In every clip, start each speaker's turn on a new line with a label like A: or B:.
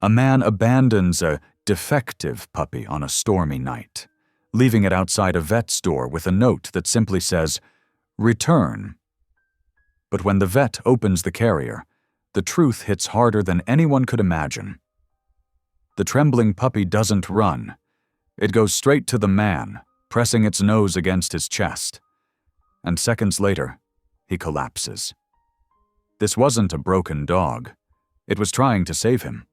A: A man abandons a defective puppy on a stormy night, leaving it outside a vet store with a note that simply says, "Return." But when the vet opens the Cariier, the truth hits harder than anyone could imagine. The trembling puppy doesn't run. It goes straight to the man, pressing its nose against his chest. And seconds later, he collapses. This wasn't a broken dog. It was trying to save him.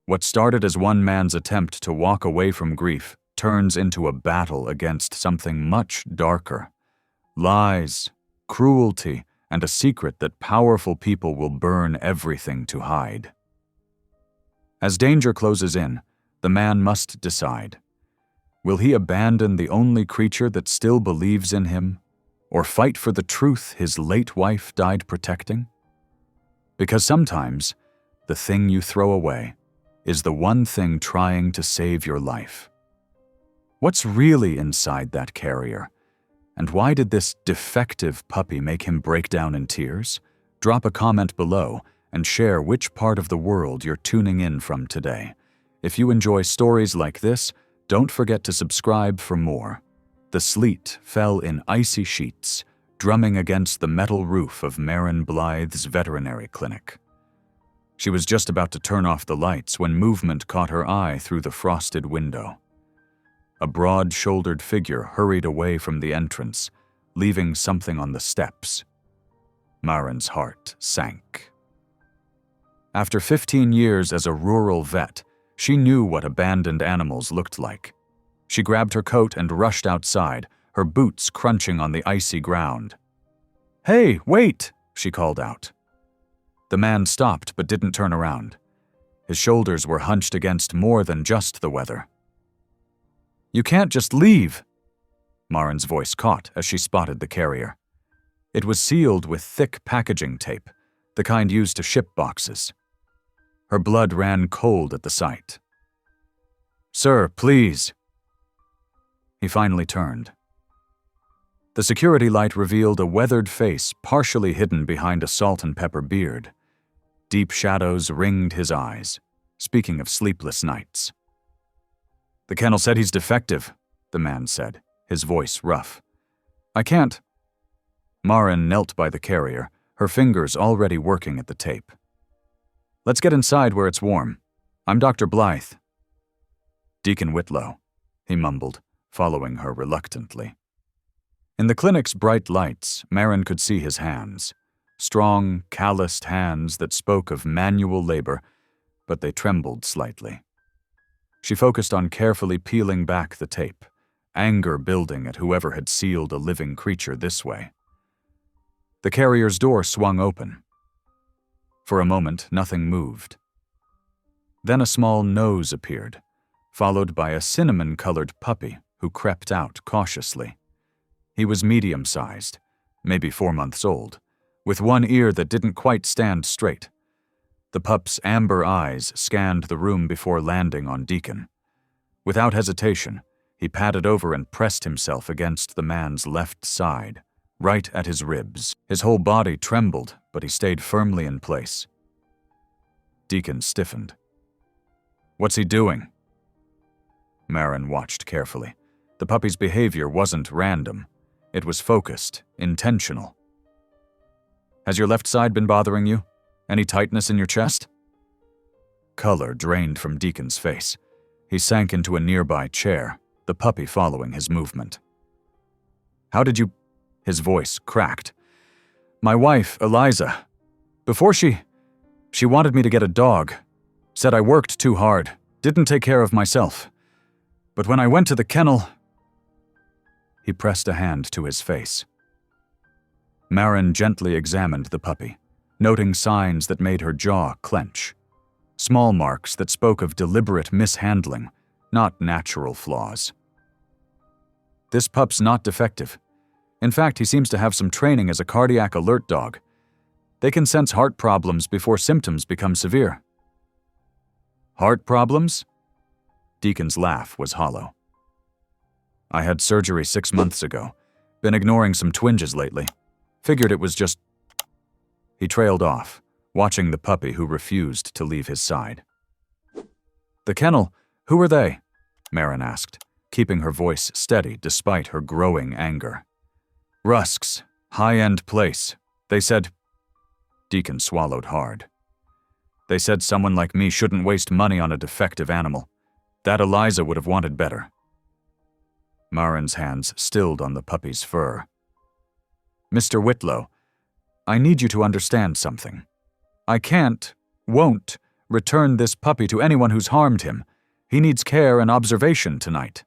A: What started as one man's attempt to walk away from grief turns into a battle against something much darker. Lies, cruelty, and a secret that powerful people will burn everything to hide. As danger closes in, the man must decide. Will he abandon the only creature that still believes in him, or fight for the truth his late wife died protecting? Because sometimes, the thing you throw away is the one thing trying to save your life. What's really inside that Cariier? And why did this defective puppy make him break down in tears? Drop a comment below and share which part of the world you're tuning in from today. If you enjoy stories like this, don't forget to subscribe for more. The sleet fell in icy sheets, drumming against the metal roof of Maren Blythe's veterinary clinic. She was just about to turn off the lights when movement caught her eye through the frosted window. A broad-shouldered figure hurried away from the entrance, leaving something on the steps. Maren's heart sank. After 15 years as a rural vet, she knew what abandoned animals looked like. She grabbed her coat and rushed outside, her boots crunching on the icy ground. "Hey, wait!" she called out. The man stopped but didn't turn around. His shoulders were hunched against more than just the weather. "You can't just leave!" Maren's voice caught as she spotted the Cariier. It was sealed with thick packaging tape, the kind used to ship boxes. Her blood ran cold at the sight. "Sir, please." He finally turned. The security light revealed a weathered face partially hidden behind a salt and pepper beard. Deep shadows ringed his eyes, speaking of sleepless nights. "The kennel said he's defective," the man said, his voice rough. "I can't." Maren knelt by the Cariier, her fingers already working at the tape. "Let's get inside where it's warm. I'm Dr. Blythe." "Deacon Whitlow," he mumbled, following her reluctantly. In the clinic's bright lights, Maren could see his hands. Strong, calloused hands that spoke of manual labor, but they trembled slightly. She focused on carefully peeling back the tape, anger building at whoever had sealed a living creature this way. The Cariier's door swung open. For a moment, nothing moved. Then a small nose appeared, followed by a cinnamon-colored puppy who crept out cautiously. He was medium-sized, maybe 4 months old, with one ear that didn't quite stand straight. The pup's amber eyes scanned the room before landing on Deacon. Without hesitation, he padded over and pressed himself against the man's left side, right at his ribs. His whole body trembled, but he stayed firmly in place. Deacon stiffened. "What's he doing?" Maren watched carefully. The puppy's behavior wasn't random. It was focused, intentional. "Has your left side been bothering you? Any tightness in your chest?" Color drained from Deacon's face. He sank into a nearby chair, the puppy following his movement. "How did you—" His voice cracked. "My wife, Eliza. Before she wanted me to get a dog. Said I worked too hard, didn't take care of myself. But when I went to the kennel—" He pressed a hand to his face. Maren gently examined the puppy, noting signs that made her jaw clench. Small marks that spoke of deliberate mishandling, not natural flaws. "This pup's not defective. In fact, he seems to have some training as a cardiac alert dog. They can sense heart problems before symptoms become severe." "Heart problems?" Deacon's laugh was hollow. "I had surgery 6 months ago. Been ignoring some twinges lately. Figured it was just—" He trailed off, watching the puppy who refused to leave his side. The kennel, who are they? Marin asked, keeping her voice steady despite her growing anger. Rusk's, high-end place. They said... Deacon swallowed hard. They said someone like me shouldn't waste money on a defective animal. That Eliza would have wanted better. Marin's hands stilled on the puppy's fur. Mr. Whitlow, I need you to understand something. I won't, return this puppy to anyone who's harmed him. He needs care and observation tonight.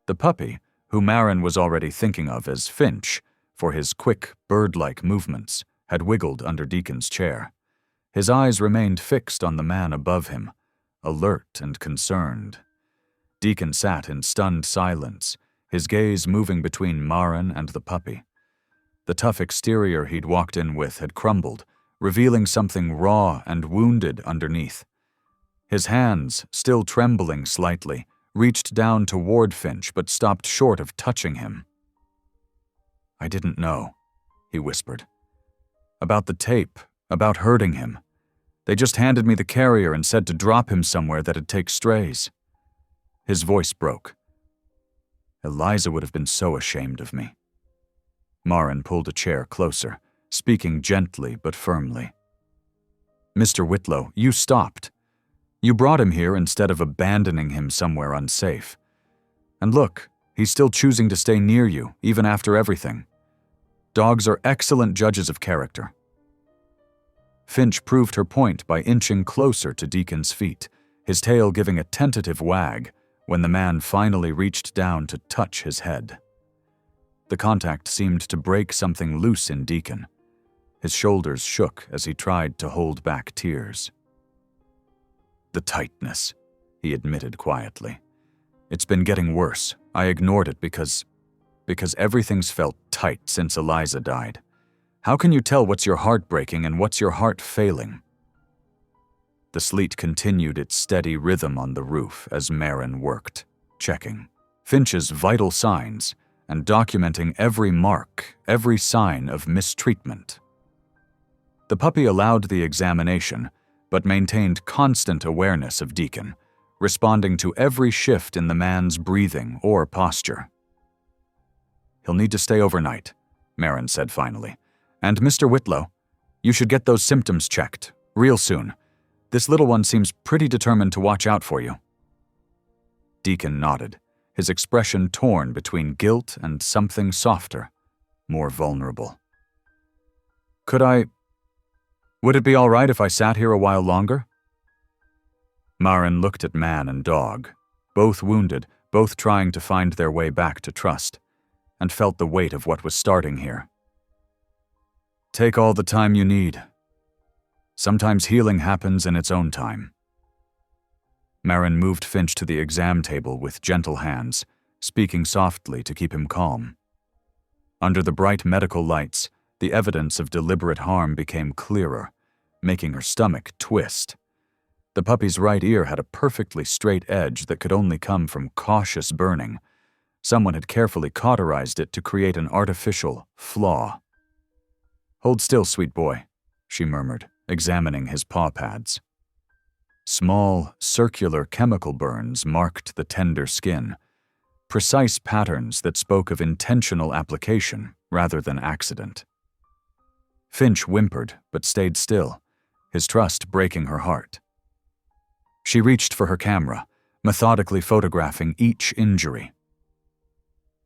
A: The puppy, who Marin was already thinking of as Finch, for his quick, bird-like movements, had wiggled under Deacon's chair. His eyes remained fixed on the man above him, alert and concerned. Deacon sat in stunned silence, his gaze moving between Marin and the puppy. The tough exterior he'd walked in with had crumbled, revealing something raw and wounded underneath. His hands, still trembling slightly, reached down toward Finch but stopped short of touching him. I didn't know, he whispered. About the tape, about hurting him. They just handed me the Cariier and said to drop him somewhere that'd take strays. His voice broke. Eliza would have been so ashamed of me. Marin pulled a chair closer, speaking gently but firmly. Mr. Whitlow, you stopped. You brought him here instead of abandoning him somewhere unsafe. And look, he's still choosing to stay near you, even after everything. Dogs are excellent judges of character. Finch proved her point by inching closer to Deacon's feet, his tail giving a tentative wag when the man finally reached down to touch his head. The contact seemed to break something loose in Deacon. His shoulders shook as he tried to hold back tears. The tightness, he admitted quietly. It's been getting worse. I ignored it because everything's felt tight since Eliza died. How can you tell what's your heart breaking and what's your heart failing? The sleet continued its steady rhythm on the roof as Marin worked, checking Finch's vital signs and documenting every mark, every sign of mistreatment. The puppy allowed the examination, but maintained constant awareness of Deacon, responding to every shift in the man's breathing or posture. He'll need to stay overnight, Marin said finally. And Mr. Whitlow, you should get those symptoms checked, real soon. This little one seems pretty determined to watch out for you. Deacon nodded, his expression torn between guilt and something softer, more vulnerable. Would it be all right if I sat here a while longer? Marin looked at man and dog, both wounded, both trying to find their way back to trust, and felt the weight of what was starting here. Take all the time you need. Sometimes healing happens in its own time. Marin moved Finch to the exam table with gentle hands, speaking softly to keep him calm. Under the bright medical lights, the evidence of deliberate harm became clearer, making her stomach twist. The puppy's right ear had a perfectly straight edge that could only come from cautious burning. Someone had carefully cauterized it to create an artificial flaw. Hold still, sweet boy, she murmured, examining his paw pads. Small, circular chemical burns marked the tender skin, precise patterns that spoke of intentional application rather than accident. Finch whimpered but stayed still, his trust breaking her heart. She reached for her camera, methodically photographing each injury.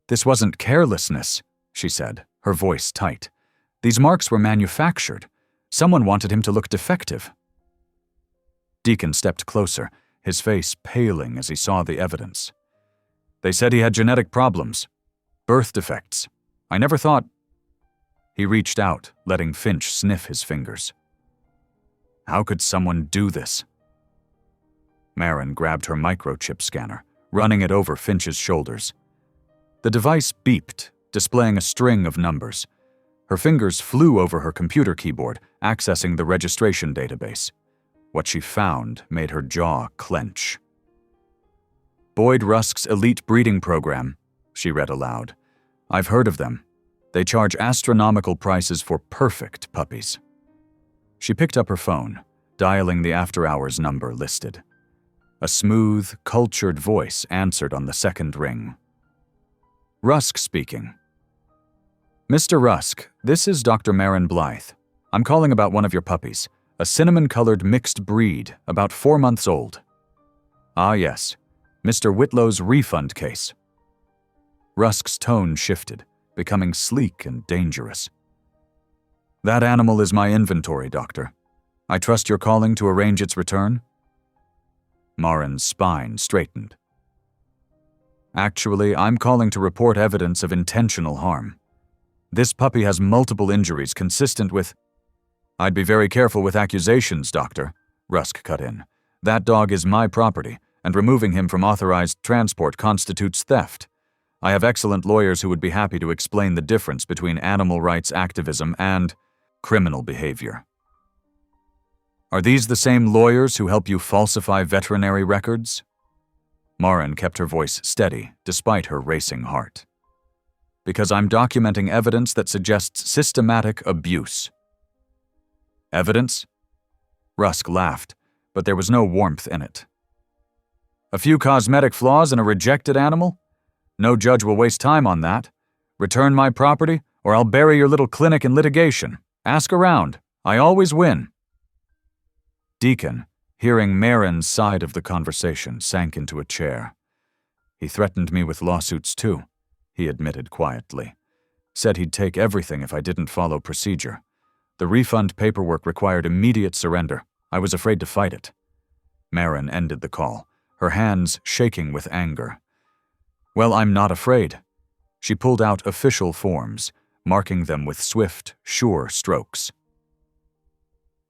A: This wasn't carelessness, she said, her voice tight. These marks were manufactured. Someone wanted him to look defective. Deacon stepped closer, his face paling as he saw the evidence. They said he had genetic problems, birth defects. I never thought... He reached out, letting Finch sniff his fingers. How could someone do this? Marin grabbed her microchip scanner, running it over Finch's shoulders. The device beeped, displaying a string of numbers. Her fingers flew over her computer keyboard, accessing the registration database. What she found made her jaw clench. Boyd Rusk's elite breeding program, she read aloud. I've heard of them. They charge astronomical prices for perfect puppies. She picked up her phone, dialing the after-hours number listed. A smooth, cultured voice answered on the second ring. Rusk speaking. Mr. Rusk, this is Dr. Marin Blythe. I'm calling about one of your puppies, a cinnamon-colored mixed breed, about 4 months old. Ah, yes, Mr. Whitlow's refund case. Rusk's tone shifted, becoming sleek and dangerous. That animal is my inventory, Doctor. I trust you're calling to arrange its return? Marin's spine straightened. Actually, I'm calling to report evidence of intentional harm. This puppy has multiple injuries consistent with— I'd be very careful with accusations, Doctor, Rusk cut in. That dog is my property, and removing him from authorized transport constitutes theft. I have excellent lawyers who would be happy to explain the difference between animal rights activism and criminal behavior. Are these the same lawyers who help you falsify veterinary records? Marin kept her voice steady, despite her racing heart. Because I'm documenting evidence that suggests systematic abuse. Evidence? Rusk laughed, but there was no warmth in it. A few cosmetic flaws in a rejected animal? No judge will waste time on that. Return my property, or I'll bury your little clinic in litigation. Ask around. I always win. Deacon, hearing Marin's side of the conversation, sank into a chair. He threatened me with lawsuits too, he admitted quietly. Said he'd take everything if I didn't follow procedure. The refund paperwork required immediate surrender. I was afraid to fight it. Marin ended the call, her hands shaking with anger. Well, I'm not afraid. She pulled out official forms, marking them with swift, sure strokes.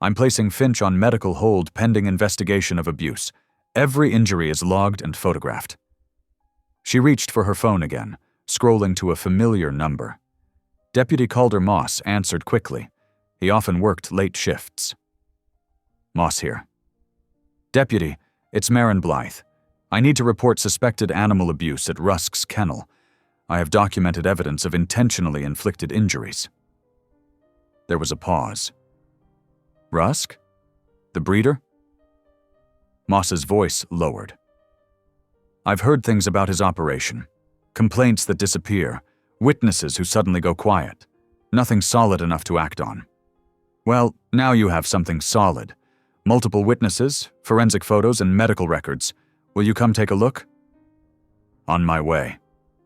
A: I'm placing Finch on medical hold pending investigation of abuse. Every injury is logged and photographed. She reached for her phone again, scrolling to a familiar number. Deputy Calder Moss answered quickly. He often worked late shifts. Moss here. Deputy, it's Marin Blythe. I need to report suspected animal abuse at Rusk's kennel. I have documented evidence of intentionally inflicted injuries. There was a pause. Rusk? The breeder? Moss's voice lowered. I've heard things about his operation. Complaints that disappear, witnesses who suddenly go quiet. Nothing solid enough to act on. Well, now you have something solid. Multiple witnesses, forensic photos, and medical records. Will you come take a look? On my way,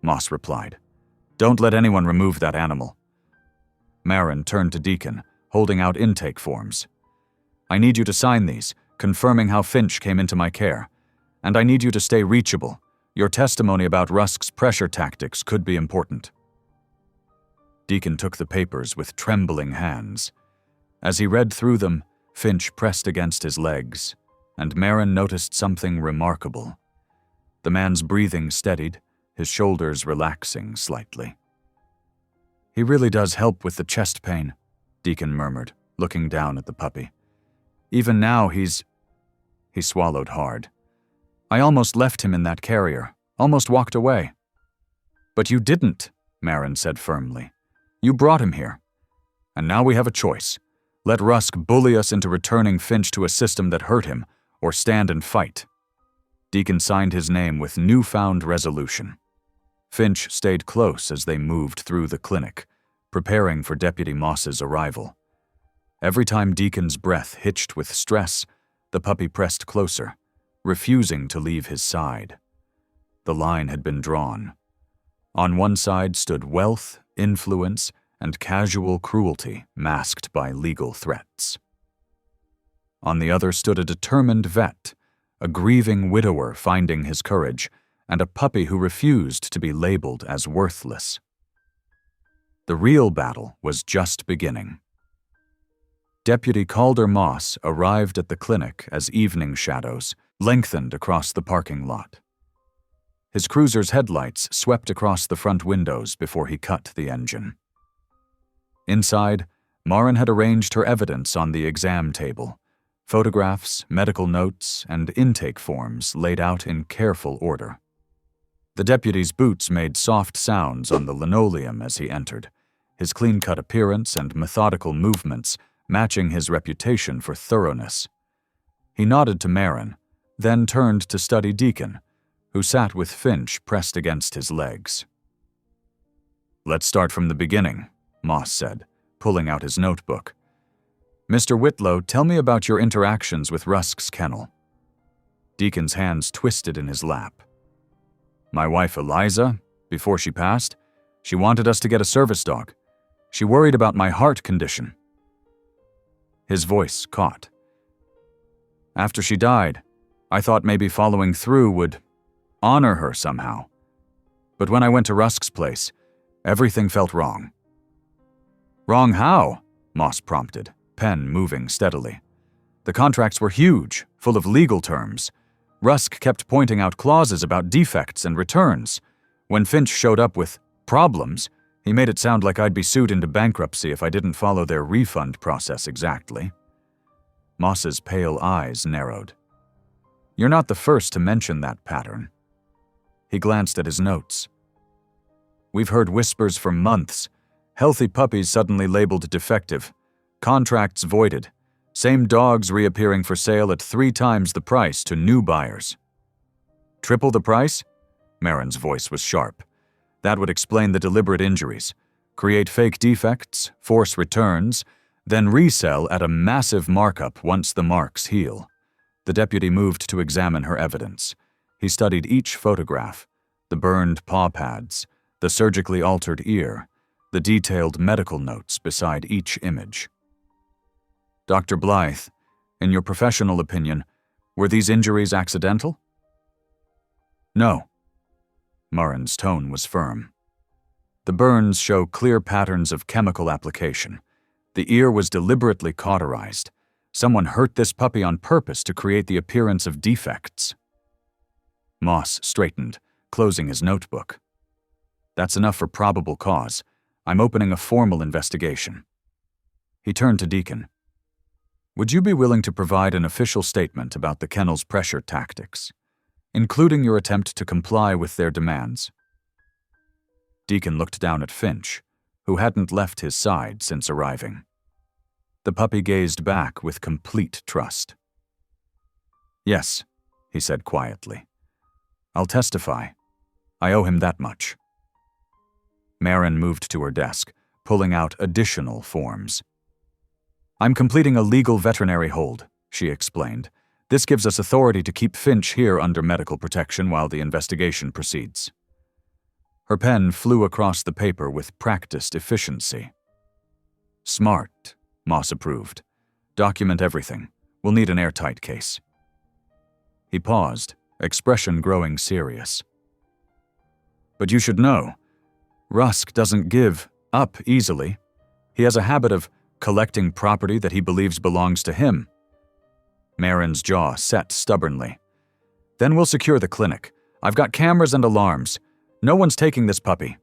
A: Moss replied. Don't let anyone remove that animal. Marin turned to Deacon, holding out intake forms. I need you to sign these, confirming how Finch came into my care. And I need you to stay reachable. Your testimony about Rusk's pressure tactics could be important. Deacon took the papers with trembling hands. As he read through them, Finch pressed against his legs, and Marin noticed something remarkable. The man's breathing steadied, his shoulders relaxing slightly. He really does help with the chest pain, Deacon murmured, looking down at the puppy. Even now He swallowed hard. I almost left him in that Cariier, almost walked away. But you didn't, Marin said firmly. You brought him here. And now we have a choice. Let Rusk bully us into returning Finch to a system that hurt him, or stand and fight. Deacon signed his name with newfound resolution. Finch stayed close as they moved through the clinic, preparing for Deputy Moss's arrival. Every time Deacon's breath hitched with stress, the puppy pressed closer, refusing to leave his side. The line had been drawn. On one side stood wealth, influence, and casual cruelty masked by legal threats. On the other stood a determined vet, a grieving widower finding his courage, and a puppy who refused to be labeled as worthless. The real battle was just beginning. Deputy Calder Moss arrived at the clinic as evening shadows lengthened across the parking lot. His cruiser's headlights swept across the front windows before he cut the engine. Inside, Marin had arranged her evidence on the exam table. Photographs, medical notes, and intake forms laid out in careful order. The deputy's boots made soft sounds on the linoleum as he entered, his clean-cut appearance and methodical movements matching his reputation for thoroughness. He nodded to Marin, then turned to study Deacon, who sat with Finch pressed against his legs. "Let's start from the beginning," Moss said, pulling out his notebook. "Mr. Whitlow, tell me about your interactions with Rusk's kennel." Deacon's hands twisted in his lap. "My wife Eliza, before she passed, she wanted us to get a service dog. She worried about my heart condition." His voice caught. "After she died, I thought maybe following through would honor her somehow. But when I went to Rusk's place, everything felt wrong." "Wrong how?" Moss prompted, pen moving steadily. "The contracts were huge, full of legal terms. Rusk kept pointing out clauses about defects and returns. When Finch showed up with problems, he made it sound like I'd be sued into bankruptcy if I didn't follow their refund process exactly." Moss's pale eyes narrowed. "You're not the first to mention that pattern." He glanced at his notes. "We've heard whispers for months. Healthy puppies suddenly labeled defective. Contracts voided. Same dogs reappearing for sale at 3 times the price to new buyers." "Triple the price?" Marin's voice was sharp. "That would explain the deliberate injuries. Create fake defects, force returns, then resell at a massive markup once the marks heal." The deputy moved to examine her evidence. He studied each photograph, the burned paw pads, the surgically altered ear, the detailed medical notes beside each image. "Dr. Blythe, in your professional opinion, were these injuries accidental?" "No." Marin's tone was firm. "The burns show clear patterns of chemical application. The ear was deliberately cauterized. Someone hurt this puppy on purpose to create the appearance of defects." Moss straightened, closing his notebook. "That's enough for probable cause. I'm opening a formal investigation." He turned to Deacon. "Would you be willing to provide an official statement about the kennel's pressure tactics, including your attempt to comply with their demands?" Deacon looked down at Finch, who hadn't left his side since arriving. The puppy gazed back with complete trust. "Yes," he said quietly. "I'll testify. I owe him that much." Marin moved to her desk, pulling out additional forms. "I'm completing a legal veterinary hold," she explained. "This gives us authority to keep Finch here under medical protection while the investigation proceeds." Her pen flew across the paper with practiced efficiency. "Smart," Moss approved. "Document everything. We'll need an airtight case." He paused, expression growing serious. "But you should know, Rusk doesn't give up easily. He has a habit of collecting property that he believes belongs to him." Marin's jaw set stubbornly. "Then we'll secure the clinic. I've got cameras and alarms. No one's taking this puppy."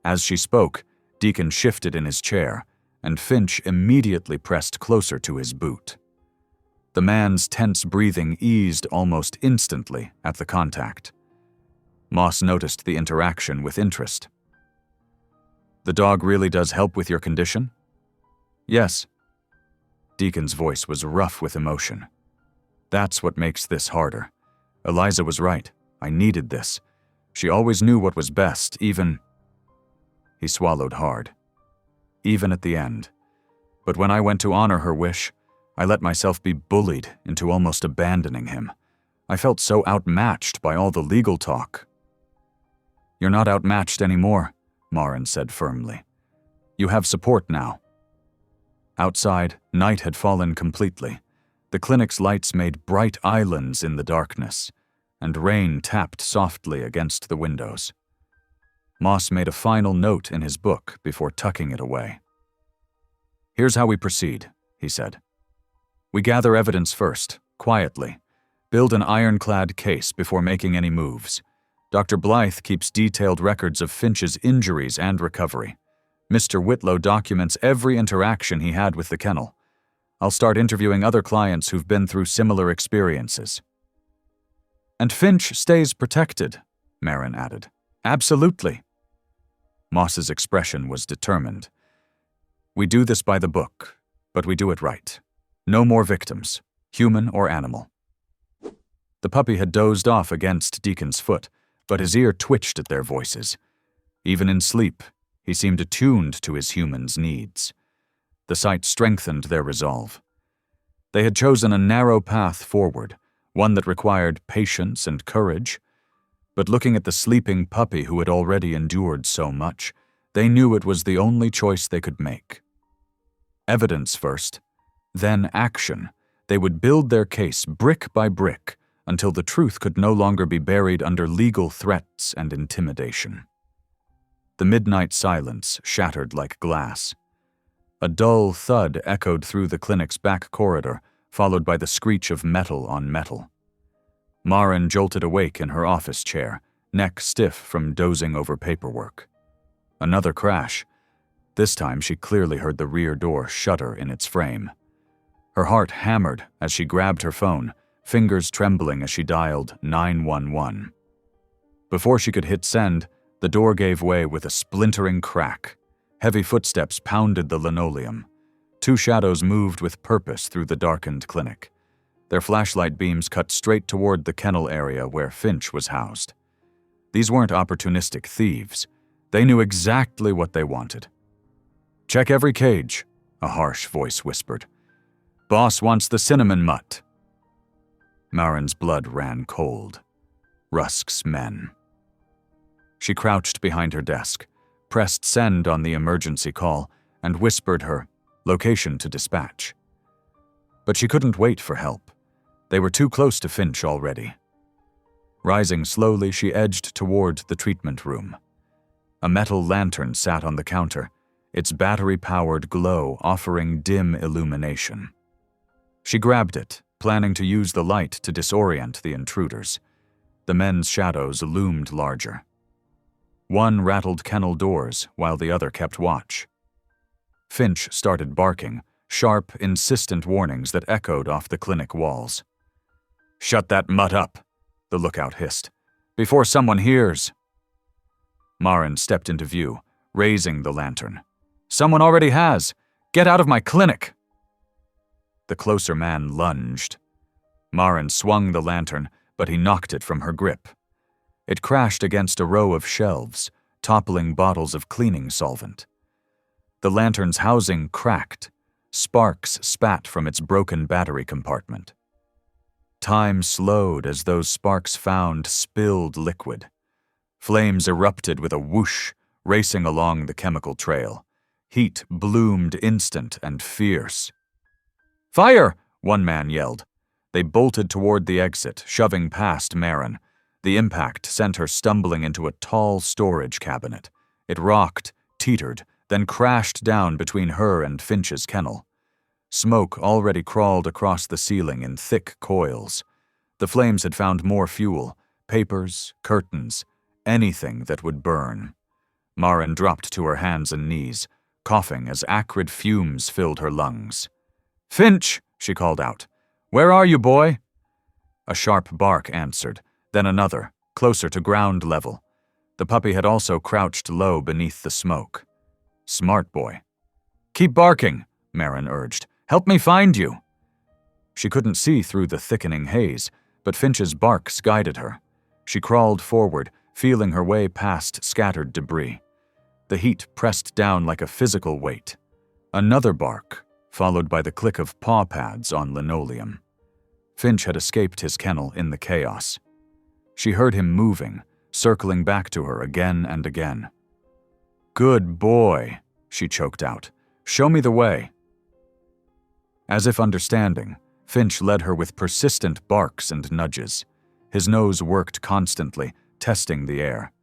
A: As she spoke, Deacon shifted in his chair, and Finch immediately pressed closer to his boot. The man's tense breathing eased almost instantly at the contact. Moss noticed the interaction with interest. "The dog really does help with your condition?" "Yes." Deacon's voice was rough with emotion. "That's what makes this harder. Eliza was right. I needed this. She always knew what was best, even—" He swallowed hard. "Even at the end. But when I went to honor her wish, I let myself be bullied into almost abandoning him. I felt so outmatched by all the legal talk." "You're not outmatched anymore," Marin said firmly. "You have support now." Outside, night had fallen completely. The clinic's lights made bright islands in the darkness, and rain tapped softly against the windows. Moss made a final note in his book before tucking it away. "Here's how we proceed," he said. "We gather evidence first, quietly. Build an ironclad case before making any moves. Dr. Blythe keeps detailed records of Finch's injuries and recovery. Mr. Whitlow documents every interaction he had with the kennel. I'll start interviewing other clients who've been through similar experiences." "And Finch stays protected," Marin added. "Absolutely." Moss's expression was determined. "We do this by the book, but we do it right. No more victims, human or animal." The puppy had dozed off against Deacon's foot, but his ear twitched at their voices. Even in sleep, he seemed attuned to his human's needs. The sight strengthened their resolve. They had chosen a narrow path forward, one that required patience and courage. But looking at the sleeping puppy who had already endured so much, they knew it was the only choice they could make. Evidence first, then action. They would build their case brick by brick until the truth could no longer be buried under legal threats and intimidation. The midnight silence shattered like glass. A dull thud echoed through the clinic's back corridor, followed by the screech of metal on metal. Maren jolted awake in her office chair, neck stiff from dozing over paperwork. Another crash. This time she clearly heard the rear door shudder in its frame. Her heart hammered as she grabbed her phone, fingers trembling as she dialed 911. Before she could hit send, the door gave way with a splintering crack. Heavy footsteps pounded the linoleum. Two shadows moved with purpose through the darkened clinic. Their flashlight beams cut straight toward the kennel area where Finch was housed. These weren't opportunistic thieves. They knew exactly what they wanted. "Check every cage," a harsh voice whispered. "Boss wants the cinnamon mutt." Maren's blood ran cold. Rusk's men. She crouched behind her desk, pressed send on the emergency call, and whispered her location to dispatch. But she couldn't wait for help. They were too close to Finch already. Rising slowly, she edged toward the treatment room. A metal lantern sat on the counter, its battery-powered glow offering dim illumination. She grabbed it, planning to use the light to disorient the intruders. The men's shadows loomed larger. One rattled kennel doors while the other kept watch. Finch started barking, sharp, insistent warnings that echoed off the clinic walls. "Shut that mutt up," the lookout hissed, "before someone hears." Maren stepped into view, raising the lantern. "Someone already has! Get out of my clinic!" The closer man lunged. Maren swung the lantern, but he knocked it from her grip. It crashed against a row of shelves, toppling bottles of cleaning solvent. The lantern's housing cracked. Sparks spat from its broken battery compartment. Time slowed as those sparks found spilled liquid. Flames erupted with a whoosh, racing along the chemical trail. Heat bloomed instant and fierce. "Fire!" one man yelled. They bolted toward the exit, shoving past Maren. The impact sent her stumbling into a tall storage cabinet. It rocked, teetered, then crashed down between her and Finch's kennel. Smoke already crawled across the ceiling in thick coils. The flames had found more fuel, papers, curtains, anything that would burn. Maren dropped to her hands and knees, coughing as acrid fumes filled her lungs. "Finch!" she called out. "Where are you, boy?" A sharp bark answered, then another, closer to ground level. The puppy had also crouched low beneath the smoke. Smart boy. "Keep barking," Maren urged. "Help me find you." She couldn't see through the thickening haze, but Finch's barks guided her. She crawled forward, feeling her way past scattered debris. The heat pressed down like a physical weight. Another bark, followed by the click of paw pads on linoleum. Finch had escaped his kennel in the chaos. She heard him moving, circling back to her again and again. "Good boy," she choked out. "Show me the way." As if understanding, Finch led her with persistent barks and nudges. His nose worked constantly, testing the air.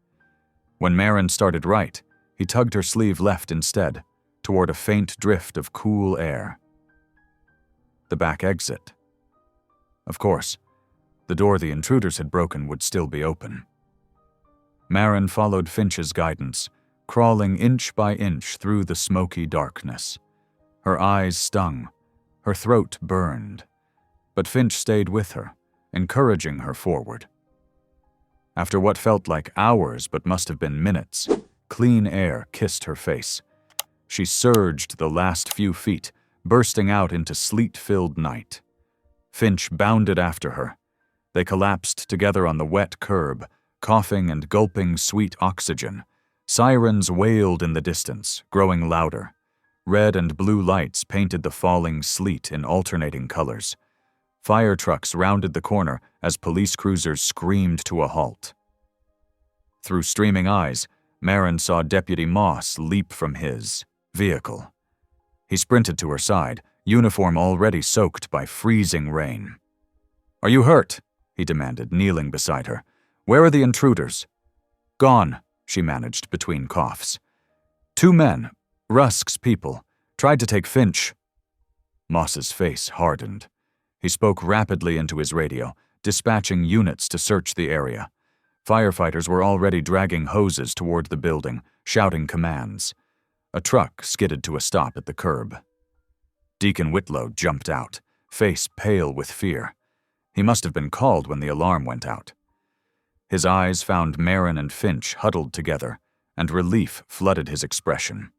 A: When Maren started right, he tugged her sleeve left instead, toward a faint drift of cool air. The back exit. Of course, the door the intruders had broken would still be open. Maren followed Finch's guidance, crawling inch by inch through the smoky darkness. Her eyes stung, her throat burned, but Finch stayed with her, encouraging her forward. After what felt like hours but must have been minutes, clean air kissed her face. She surged the last few feet, bursting out into sleet-filled night. Finch bounded after her. They collapsed together on the wet curb, coughing and gulping sweet oxygen. Sirens wailed in the distance, growing louder. Red and blue lights painted the falling sleet in alternating colors. Fire trucks rounded the corner as police cruisers screamed to a halt. Through streaming eyes, Marin saw Deputy Moss leap from his vehicle. He sprinted to her side, uniform already soaked by freezing rain. "Are you hurt?" he demanded, kneeling beside her. "Where are the intruders?" "Gone," she managed between coughs. "Two men, Rusk's people, tried to take Finch." Moss's face hardened. He spoke rapidly into his radio, dispatching units to search the area. Firefighters were already dragging hoses toward the building, shouting commands. A truck skidded to a stop at the curb. Deacon Whitlow jumped out, face pale with fear. He must have been called when the alarm went out. His eyes found Marin and Finch huddled together, and relief flooded his expression.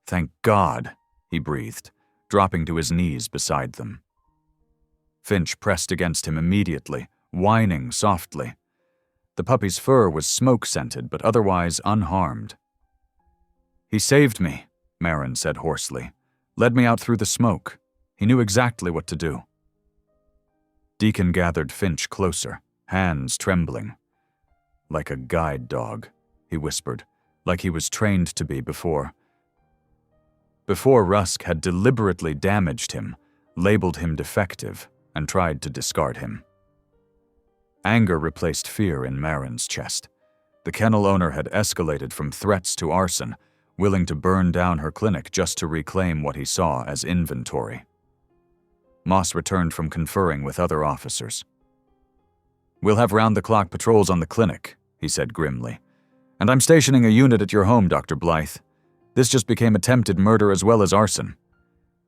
A: "Thank God," he breathed, dropping to his knees beside them. Finch pressed against him immediately, whining softly. The puppy's fur was smoke-scented but otherwise unharmed. "He saved me," Marin said hoarsely. "Led me out through the smoke. He knew exactly what to do." Deacon gathered Finch closer, hands trembling. "Like a guide dog," he whispered, like he was trained to be before. Before Rusk had deliberately damaged him, labeled him defective, and tried to discard him. Anger replaced fear in Marin's chest. The kennel owner had escalated from threats to arson, willing to burn down her clinic just to reclaim what he saw as inventory. Moss returned from conferring with other officers. "We'll have round-the-clock patrols on the clinic," he said grimly. "And I'm stationing a unit at your home, Dr. Blythe. This just became attempted murder as well as arson."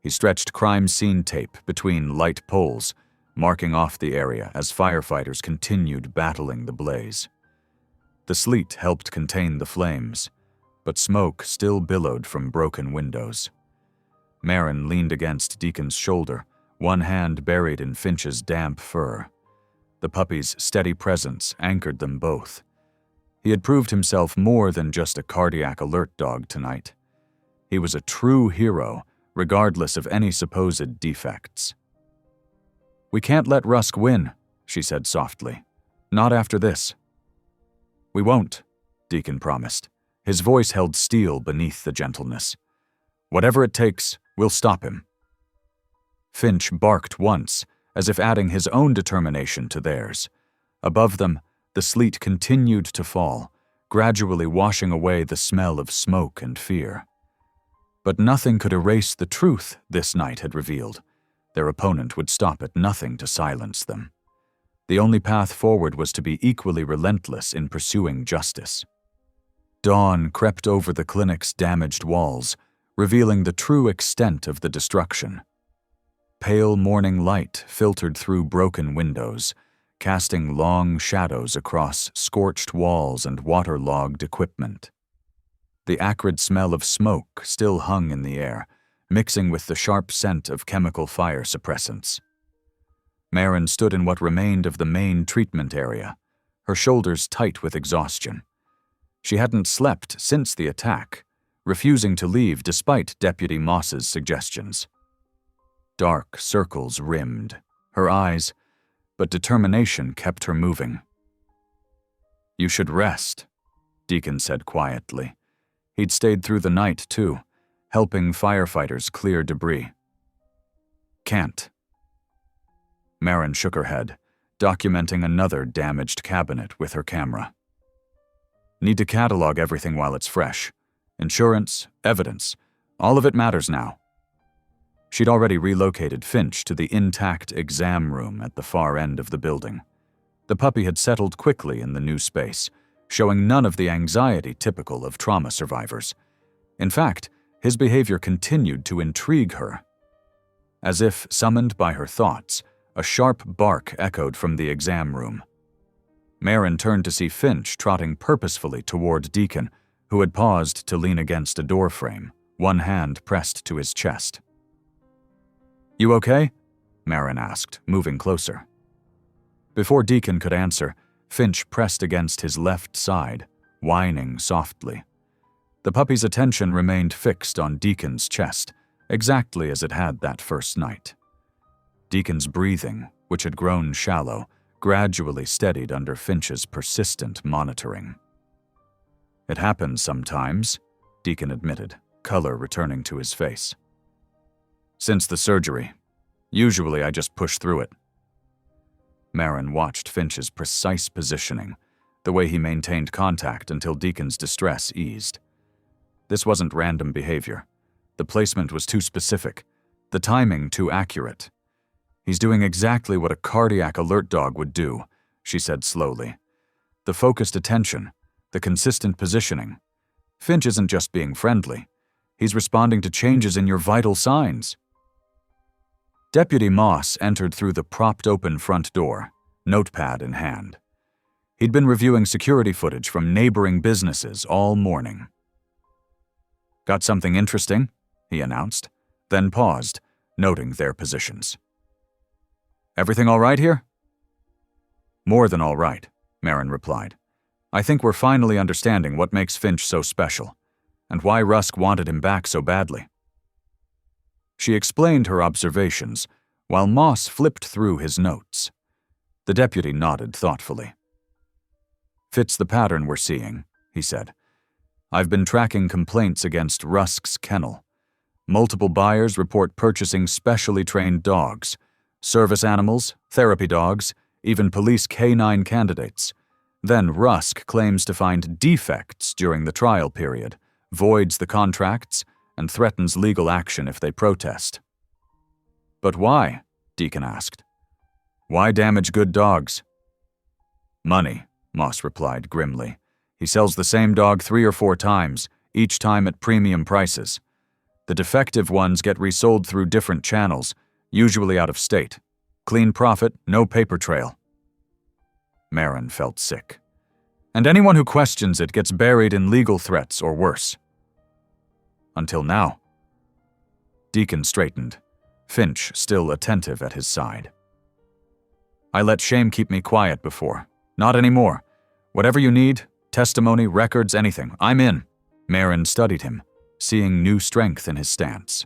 A: He stretched crime scene tape between light poles, marking off the area as firefighters continued battling the blaze. The sleet helped contain the flames, but smoke still billowed from broken windows. Marin leaned against Deacon's shoulder, one hand buried in Finch's damp fur. The puppy's steady presence anchored them both. He had proved himself more than just a cardiac alert dog tonight. He was a true hero, regardless of any supposed defects. "We can't let Rusk win," she said softly. "Not after this." "We won't," Deacon promised. His voice held steel beneath the gentleness. "Whatever it takes, we'll stop him." Finch barked once, as if adding his own determination to theirs. Above them, the sleet continued to fall, gradually washing away the smell of smoke and fear. But nothing could erase the truth this night had revealed. Their opponent would stop at nothing to silence them. The only path forward was to be equally relentless in pursuing justice. Dawn crept over the clinic's damaged walls, revealing the true extent of the destruction. Pale morning light filtered through broken windows, casting long shadows across scorched walls and waterlogged equipment. The acrid smell of smoke still hung in the air, mixing with the sharp scent of chemical fire suppressants. Marin stood in what remained of the main treatment area, her shoulders tight with exhaustion. She hadn't slept since the attack, refusing to leave despite Deputy Moss's suggestions. Dark circles rimmed her eyes, but determination kept her moving. "You should rest," Deacon said quietly. He'd stayed through the night, too, helping firefighters clear debris. "Can't." Marin shook her head, documenting another damaged cabinet with her camera. "Need to catalog everything while it's fresh. Insurance, evidence, all of it matters now." She'd already relocated Finch to the intact exam room at the far end of the building. The puppy had settled quickly in the new space, showing none of the anxiety typical of trauma survivors. In fact, his behavior continued to intrigue her. As if summoned by her thoughts, a sharp bark echoed from the exam room. Marin turned to see Finch trotting purposefully toward Deacon, who had paused to lean against a doorframe, one hand pressed to his chest. "You okay?" Marin asked, moving closer. Before Deacon could answer, Finch pressed against his left side, whining softly. The puppy's attention remained fixed on Deacon's chest, exactly as it had that first night. Deacon's breathing, which had grown shallow, gradually steadied under Finch's persistent monitoring. "It happens sometimes," Deacon admitted, color returning to his face. "Since the surgery. Usually I just push through it." Marin watched Finch's precise positioning, the way he maintained contact until Deacon's distress eased. This wasn't random behavior. The placement was too specific, the timing too accurate. "He's doing exactly what a cardiac alert dog would do," she said slowly. "The focused attention, the consistent positioning. Finch isn't just being friendly. He's responding to changes in your vital signs." Deputy Moss entered through the propped-open front door, notepad in hand. He'd been reviewing security footage from neighboring businesses all morning. "Got something interesting," he announced, then paused, noting their positions. "Everything all right here?" "More than all right," Marin replied. "I think we're finally understanding what makes Finch so special, and why Rusk wanted him back so badly." She explained her observations, while Moss flipped through his notes. The deputy nodded thoughtfully. "Fits the pattern we're seeing," he said. "I've been tracking complaints against Rusk's kennel. Multiple buyers report purchasing specially trained dogs, service animals, therapy dogs, even police canine candidates. Then Rusk claims to find defects during the trial period, voids the contracts, and threatens legal action if they protest." "But why?" Deacon asked. "Why damage good dogs?" "Money," Moss replied grimly. "He sells the same dog 3 or 4 times, each time at premium prices. The defective ones get resold through different channels, usually out of state. Clean profit, no paper trail." Marin felt sick. "And anyone who questions it gets buried in legal threats or worse." "Until now." Deacon straightened, Finch still attentive at his side. "I let shame keep me quiet before. Not anymore. Whatever you need, testimony, records, anything, I'm in." Marin studied him, seeing new strength in his stance.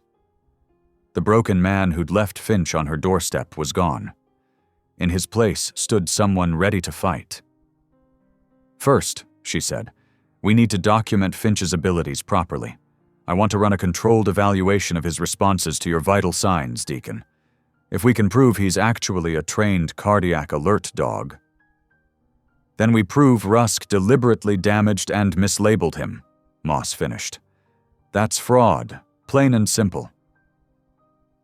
A: The broken man who'd left Finch on her doorstep was gone. In his place stood someone ready to fight. "First," she said, "we need to document Finch's abilities properly. I want to run a controlled evaluation of his responses to your vital signs, Deacon. If we can prove he's actually a trained cardiac alert dog, then we prove Rusk deliberately damaged and mislabeled him," Moss finished. "That's fraud, plain and simple."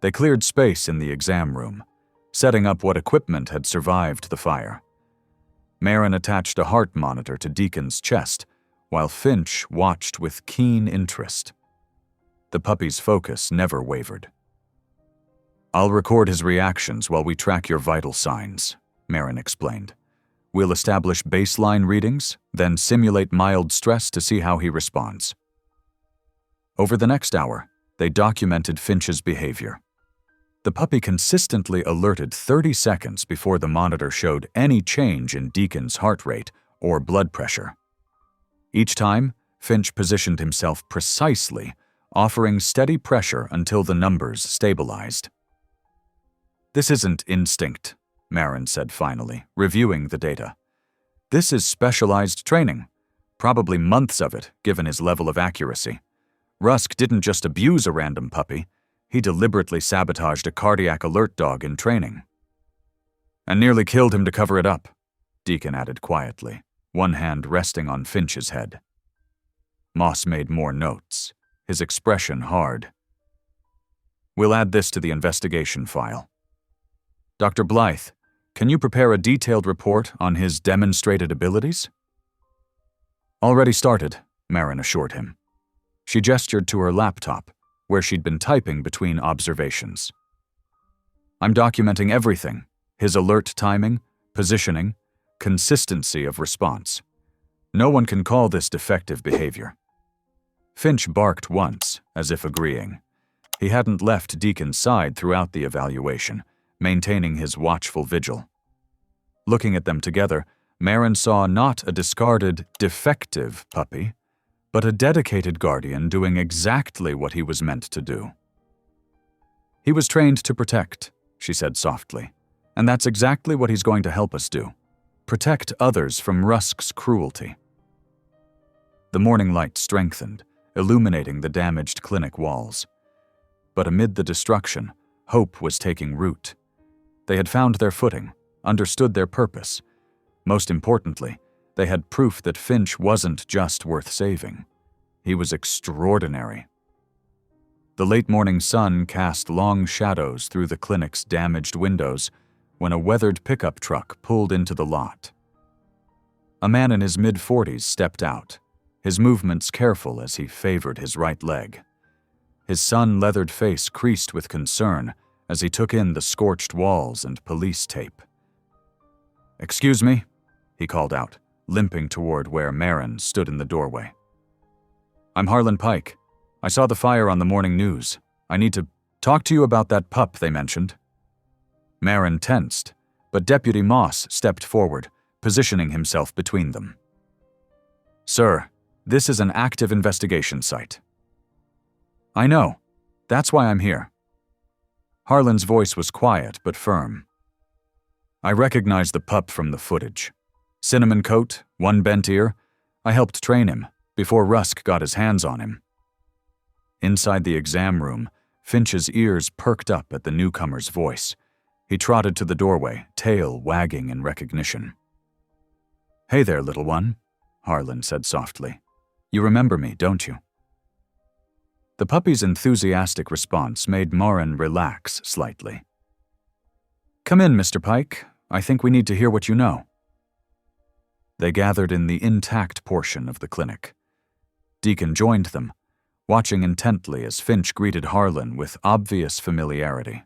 A: They cleared space in the exam room, setting up what equipment had survived the fire. Marin attached a heart monitor to Deacon's chest, while Finch watched with keen interest. The puppy's focus never wavered. "I'll record his reactions while we track your vital signs," Marin explained. "We'll establish baseline readings, then simulate mild stress to see how he responds." Over the next hour, they documented Finch's behavior. The puppy consistently alerted 30 seconds before the monitor showed any change in Deacon's heart rate or blood pressure. Each time, Finch positioned himself precisely, offering steady pressure until the numbers stabilized. "This isn't instinct," Marin said finally, reviewing the data. "This is specialized training, probably months of it, given his level of accuracy. Rusk didn't just abuse a random puppy, he deliberately sabotaged a cardiac alert dog in training. And nearly killed him to cover it up," Deacon added quietly, one hand resting on Finch's head. Moss made more notes, his expression hard. "We'll add this to the investigation file. Dr. Blythe, can you prepare a detailed report on his demonstrated abilities?" "Already started," Marin assured him. She gestured to her laptop, where she'd been typing between observations. "I'm documenting everything, his alert timing, positioning, consistency of response. No one can call this defective behavior." Finch barked once, as if agreeing. He hadn't left Deacon's side throughout the evaluation, maintaining his watchful vigil. Looking at them together, Marin saw not a discarded, defective puppy, but a dedicated guardian doing exactly what he was meant to do. "He was trained to protect," she said softly, "and that's exactly what he's going to help us do. Protect others from Rusk's cruelty." The morning light strengthened, illuminating the damaged clinic walls. But amid the destruction, hope was taking root. They had found their footing, understood their purpose. Most importantly, they had proof that Finch wasn't just worth saving. He was extraordinary. The late morning sun cast long shadows through the clinic's damaged windows when a weathered pickup truck pulled into the lot. A man in his mid-40s stepped out, his movements careful as he favored his right leg. His sun-leathered face creased with concern as he took in the scorched walls and police tape. "Excuse me," he called out, limping toward where Marin stood in the doorway. "I'm Harlan Pike. I saw the fire on the morning news. I need to talk to you about that pup they mentioned." Marin tensed, but Deputy Moss stepped forward, positioning himself between them. "Sir, this is an active investigation site." "I know. That's why I'm here." Harlan's voice was quiet but firm. "I recognize the pup from the footage. Cinnamon coat, one bent ear. I helped train him before Rusk got his hands on him." Inside the exam room, Finch's ears perked up at the newcomer's voice. He trotted to the doorway, tail wagging in recognition. "Hey there, little one," Harlan said softly. "You remember me, don't you?" The puppy's enthusiastic response made Marin relax slightly. "Come in, Mr. Pike. I think we need to hear what you know." They gathered in the intact portion of the clinic. Deacon joined them, watching intently as Finch greeted Harlan with obvious familiarity.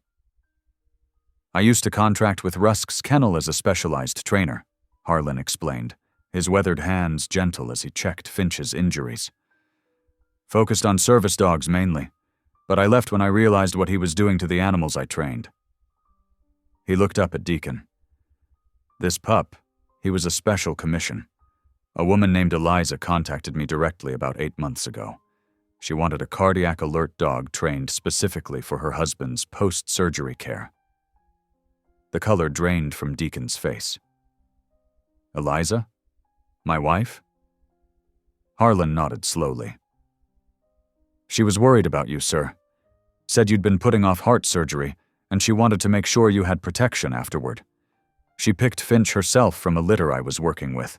A: "I used to contract with Rusk's kennel as a specialized trainer," Harlan explained, his weathered hands gentle as he checked Finch's injuries. "Focused on service dogs mainly, but I left when I realized what he was doing to the animals I trained." He looked up at Deacon. "This pup, he was a special commission. A woman named Eliza contacted me directly about 8 months ago. She wanted a cardiac alert dog trained specifically for her husband's post-surgery care." The color drained from Deacon's face. "Eliza? My wife?" Harlan nodded slowly. "She was worried about you, sir. Said you'd been putting off heart surgery, and she wanted to make sure you had protection afterward. She picked Finch herself from a litter I was working with.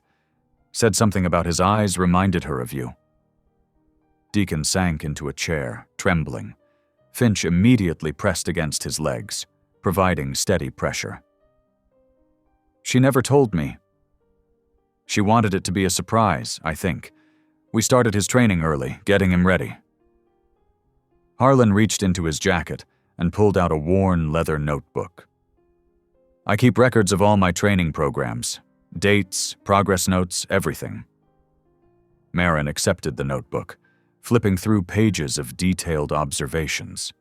A: Said something about his eyes reminded her of you." Deacon sank into a chair, trembling. Finch immediately pressed against his legs, providing steady pressure. "She never told me. She wanted it to be a surprise, I think. We started his training early, getting him ready." Harlan reached into his jacket and pulled out a worn leather notebook. "I keep records of all my training programs. Dates, progress notes, everything." Marin accepted the notebook, flipping through pages of detailed observations.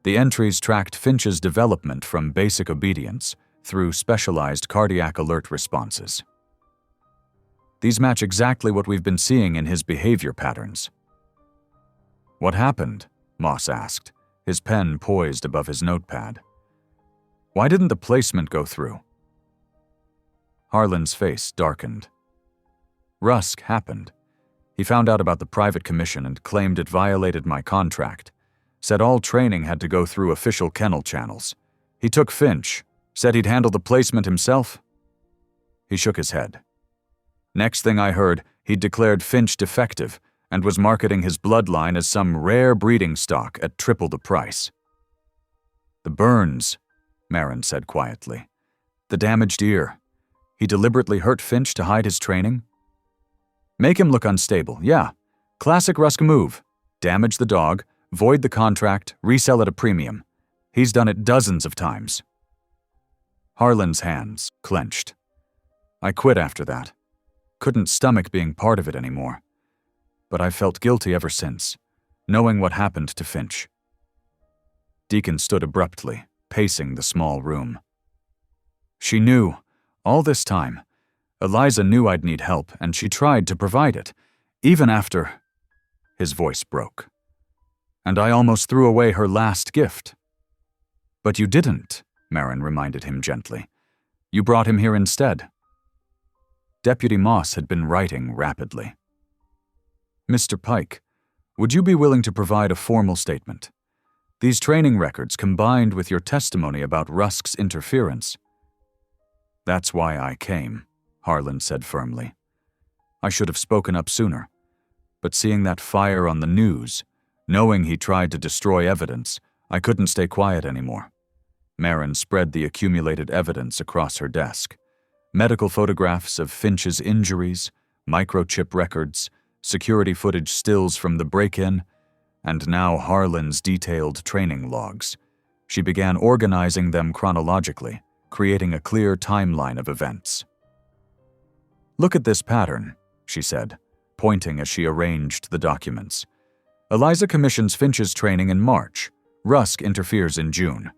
A: The entries tracked Finch's development from basic obedience through specialized cardiac alert responses. "These match exactly what we've been seeing in his behavior patterns." "What happened?" Moss asked, his pen poised above his notepad. "Why didn't the placement go through?" Harlan's face darkened. "Rusk happened. He found out about the private commission and claimed it violated my contract. Said all training had to go through official kennel channels. He took Finch, said he'd handle the placement himself." He shook his head. "Next thing I heard, he'd declared Finch defective and was marketing his bloodline as some rare breeding stock at triple the price." "The burns," Marin said quietly. "The damaged ear. He deliberately hurt Finch to hide his training?" "Make him look unstable, yeah. Classic Rusk move. Damage the dog, void the contract, resell at a premium. He's done it dozens of times." Harlan's hands clenched. "I quit after that. Couldn't stomach being part of it anymore. But I've felt guilty ever since, knowing what happened to Finch." Deacon stood abruptly, pacing the small room. "She knew. All this time, Eliza knew I'd need help, and she tried to provide it, even after... His voice broke. And I almost threw away her last gift. But you didn't, Marin reminded him gently. You brought him here instead. Deputy Moss had been writing rapidly. Mr. Pike, would you be willing to provide a formal statement? These training records combined with your testimony about Rusk's interference. That's why I came, Harlan said firmly. I should have spoken up sooner. But seeing that fire on the news, knowing he tried to destroy evidence, I couldn't stay quiet anymore. Marin spread the accumulated evidence across her desk. Medical photographs of Finch's injuries, microchip records, security footage stills from the break-in, and now Harlan's detailed training logs. She began organizing them chronologically, creating a clear timeline of events. Look at this pattern, she said, pointing as she arranged the documents. Eliza commissions Finch's training in March. Rusk interferes in June.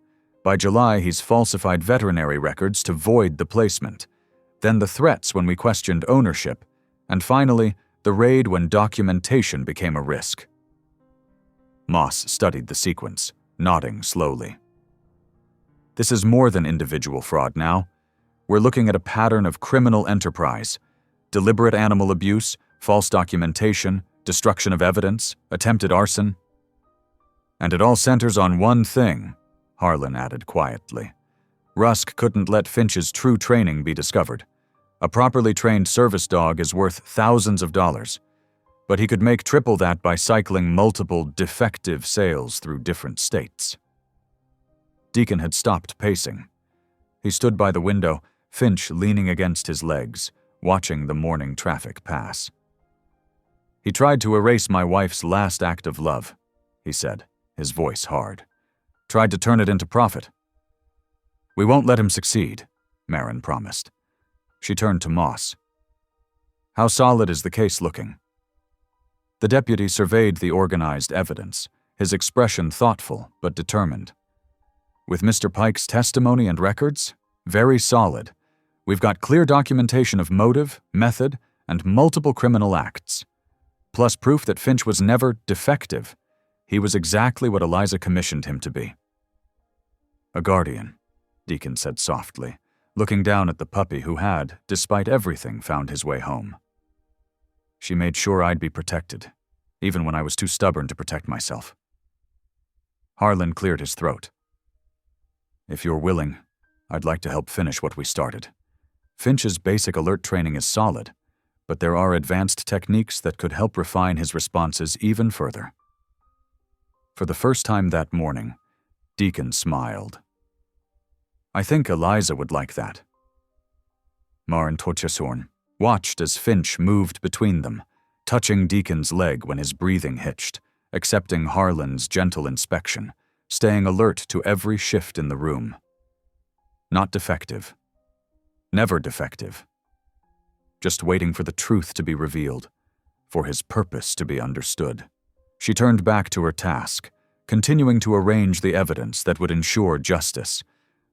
A: By July, he's falsified veterinary records to void the placement. Then the threats when we questioned ownership. And finally, the raid when documentation became a risk. Moss studied the sequence, nodding slowly. This is more than individual fraud now. We're looking at a pattern of criminal enterprise. Deliberate animal abuse, false documentation, destruction of evidence, attempted arson. And it all centers on one thing, Harlan added quietly. Rusk couldn't let Finch's true training be discovered. A properly trained service dog is worth thousands of dollars, but he could make triple that by cycling multiple defective sales through different states. Deacon had stopped pacing. He stood by the window, Finch leaning against his legs, watching the morning traffic pass. He tried to erase my wife's last act of love, he said, his voice hard. Tried to turn it into profit. We won't let him succeed, Marin promised. She turned to Moss. How solid is the case looking? The deputy surveyed the organized evidence, his expression thoughtful but determined. With Mr. Pike's testimony and records, very solid. We've got clear documentation of motive, method, and multiple criminal acts. Plus proof that Finch was never defective. He was exactly what Eliza commissioned him to be. A guardian, Deacon said softly, looking down at the puppy who had, despite everything, found his way home. She made sure I'd be protected, even when I was too stubborn to protect myself. Harlan cleared his throat. If you're willing, I'd like to help finish what we started. Finch's basic alert training is solid, but there are advanced techniques that could help refine his responses even further. For the first time that morning, Deacon smiled. I think Eliza would like that. Marin Torchesorn watched as Finch moved between them, touching Deacon's leg when his breathing hitched, accepting Harlan's gentle inspection, staying alert to every shift in the room. Not defective. Never defective. Just waiting for the truth to be revealed, for his purpose to be understood. She turned back to her task, continuing to arrange the evidence that would ensure justice.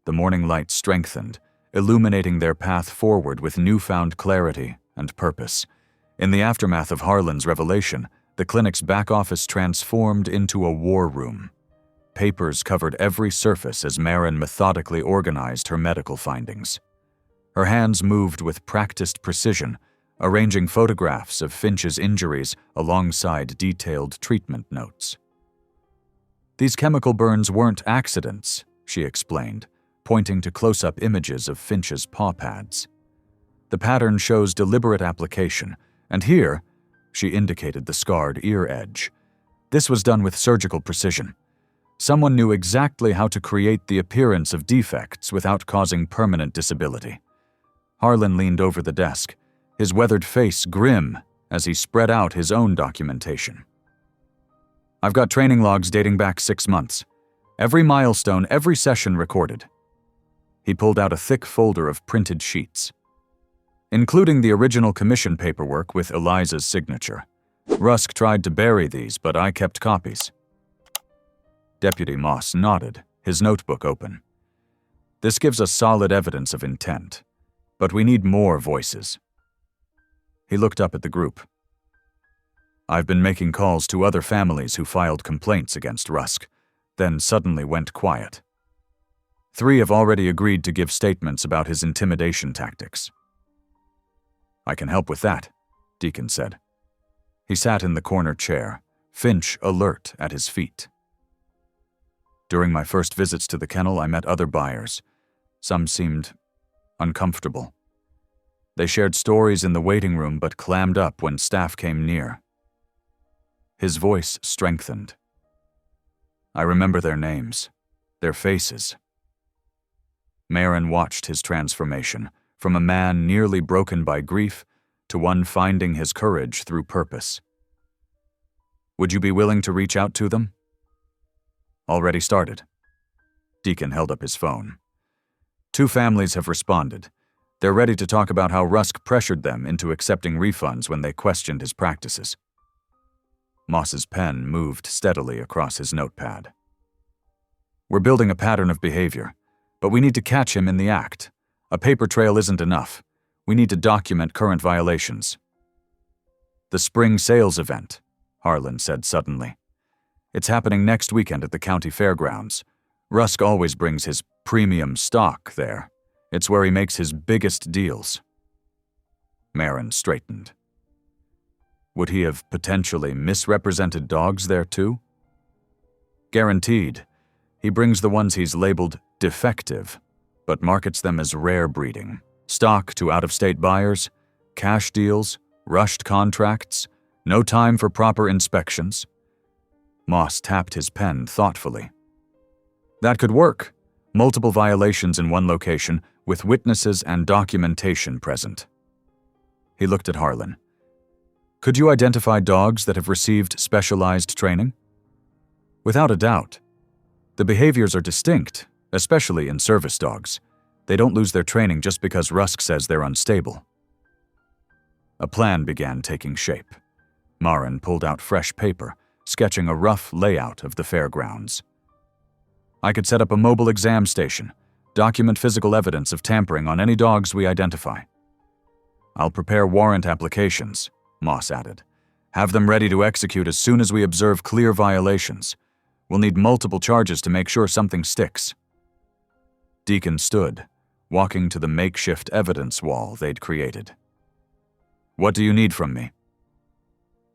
A: The morning light strengthened, illuminating their path forward with newfound clarity and purpose. In the aftermath of Harlan's revelation, the clinic's back office transformed into a war room. Papers covered every surface as Marin methodically organized her medical findings. Her hands moved with practiced precision, arranging photographs of Finch's injuries alongside detailed treatment notes. These chemical burns weren't accidents, she explained, pointing to close-up images of Finch's paw pads. The pattern shows deliberate application, and here, she indicated the scarred ear edge. This was done with surgical precision. Someone knew exactly how to create the appearance of defects without causing permanent disability. Harlan leaned over the desk, his weathered face grim as he spread out his own documentation. I've got training logs dating back 6 months. Every milestone, every session recorded. He pulled out a thick folder of printed sheets, including the original commission paperwork with Eliza's signature. Rusk tried to bury these, but I kept copies. Deputy Moss nodded, his notebook open. This gives us solid evidence of intent. But we need more voices. He looked up at the group. I've been making calls to other families who filed complaints against Rusk, then suddenly went quiet. 3 have already agreed to give statements about his intimidation tactics. I can help with that, Deacon said. He sat in the corner chair, Finch alert at his feet. During my first visits to the kennel, I met other buyers. Some seemed uncomfortable. They shared stories in the waiting room but clammed up when staff came near. His voice strengthened. I remember their names, their faces. Marin watched his transformation, from a man nearly broken by grief to one finding his courage through purpose. Would you be willing to reach out to them? Already started. Deacon held up his phone. 2 families have responded. They're ready to talk about how Rusk pressured them into accepting refunds when they questioned his practices. Moss's pen moved steadily across his notepad. We're building a pattern of behavior, but we need to catch him in the act. A paper trail isn't enough. We need to document current violations. The spring sales event, Harlan said suddenly. It's happening next weekend at the county fairgrounds. Rusk always brings his premium stock there. It's where he makes his biggest deals. Marin straightened. Would he have potentially misrepresented dogs there too? Guaranteed. He brings the ones he's labeled defective, but markets them as rare breeding. Stock to out-of-state buyers, cash deals, rushed contracts, no time for proper inspections. Moss tapped his pen thoughtfully. That could work. Multiple violations in one location, with witnesses and documentation present. He looked at Harlan. Could you identify dogs that have received specialized training? Without a doubt. The behaviors are distinct, especially in service dogs. They don't lose their training just because Rusk says they're unstable. A plan began taking shape. Marin pulled out fresh paper, sketching a rough layout of the fairgrounds. I could set up a mobile exam station, document physical evidence of tampering on any dogs we identify. I'll prepare warrant applications, Moss added. Have them ready to execute as soon as we observe clear violations. We'll need multiple charges to make sure something sticks. Deacon stood, walking to the makeshift evidence wall they'd created. What do you need from me?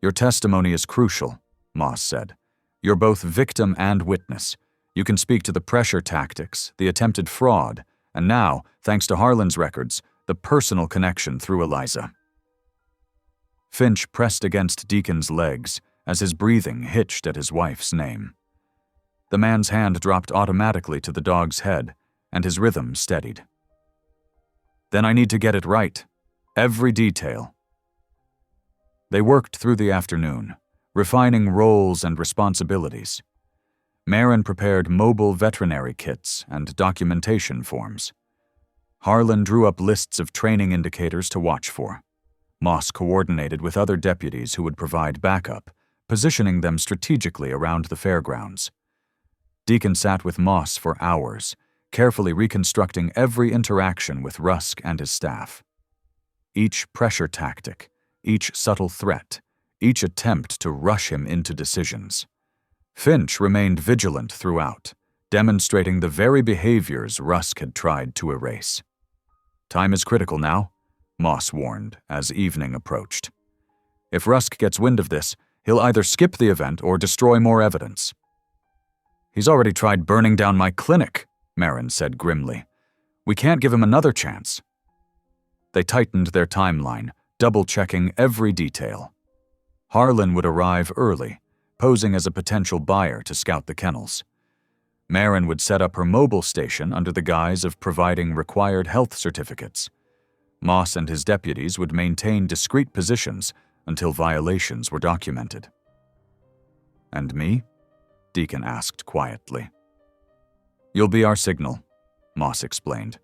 A: Your testimony is crucial, Moss said. You're both victim and witness. You can speak to the pressure tactics, the attempted fraud, and now, thanks to Harlan's records, the personal connection through Eliza. Finch pressed against Deacon's legs as his breathing hitched at his wife's name. The man's hand dropped automatically to the dog's head, and his rhythm steadied. Then I need to get it right. Every detail. They worked through the afternoon, refining roles and responsibilities. Marin prepared mobile veterinary kits and documentation forms. Harlan drew up lists of training indicators to watch for. Moss coordinated with other deputies who would provide backup, positioning them strategically around the fairgrounds. Deacon sat with Moss for hours, carefully reconstructing every interaction with Rusk and his staff. Each pressure tactic, each subtle threat, each attempt to rush him into decisions. Finch remained vigilant throughout, demonstrating the very behaviors Rusk had tried to erase. Time is critical now, Moss warned as evening approached. If Rusk gets wind of this, he'll either skip the event or destroy more evidence. He's already tried burning down my clinic, Marin said grimly. We can't give him another chance. They tightened their timeline, double-checking every detail. Harlan would arrive early, posing as a potential buyer to scout the kennels. Marin would set up her mobile station under the guise of providing required health certificates. Moss and his deputies would maintain discreet positions until violations were documented. And me? Deacon asked quietly. You'll be our signal, Moss explained.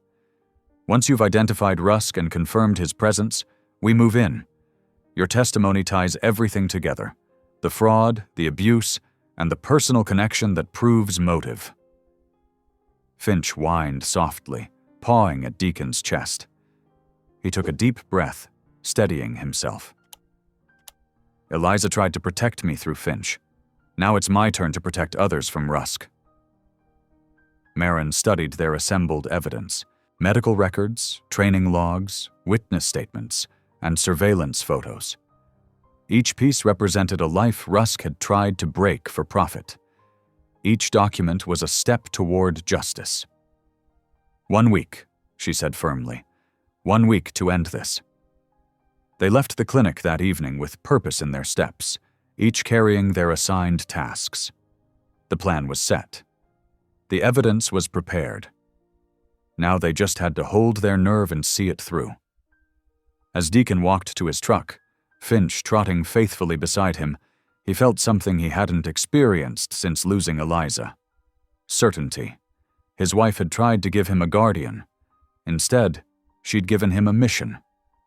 A: Once you've identified Rusk and confirmed his presence, we move in. Your testimony ties everything together. The fraud, the abuse, and the personal connection that proves motive. Finch whined softly, pawing at Deacon's chest. He took a deep breath, steadying himself. Eliza tried to protect me through Finch. Now it's my turn to protect others from Rusk. Marin studied their assembled evidence: medical records, training logs, witness statements, and surveillance photos. Each piece represented a life Rusk had tried to break for profit. Each document was a step toward justice. 1 week, she said firmly. 1 week to end this. They left the clinic that evening with purpose in their steps, each carrying their assigned tasks. The plan was set. The evidence was prepared. Now they just had to hold their nerve and see it through. As Deacon walked to his truck, Finch trotting faithfully beside him, he felt something he hadn't experienced since losing Eliza. Certainty. His wife had tried to give him a guardian. Instead, she'd given him a mission.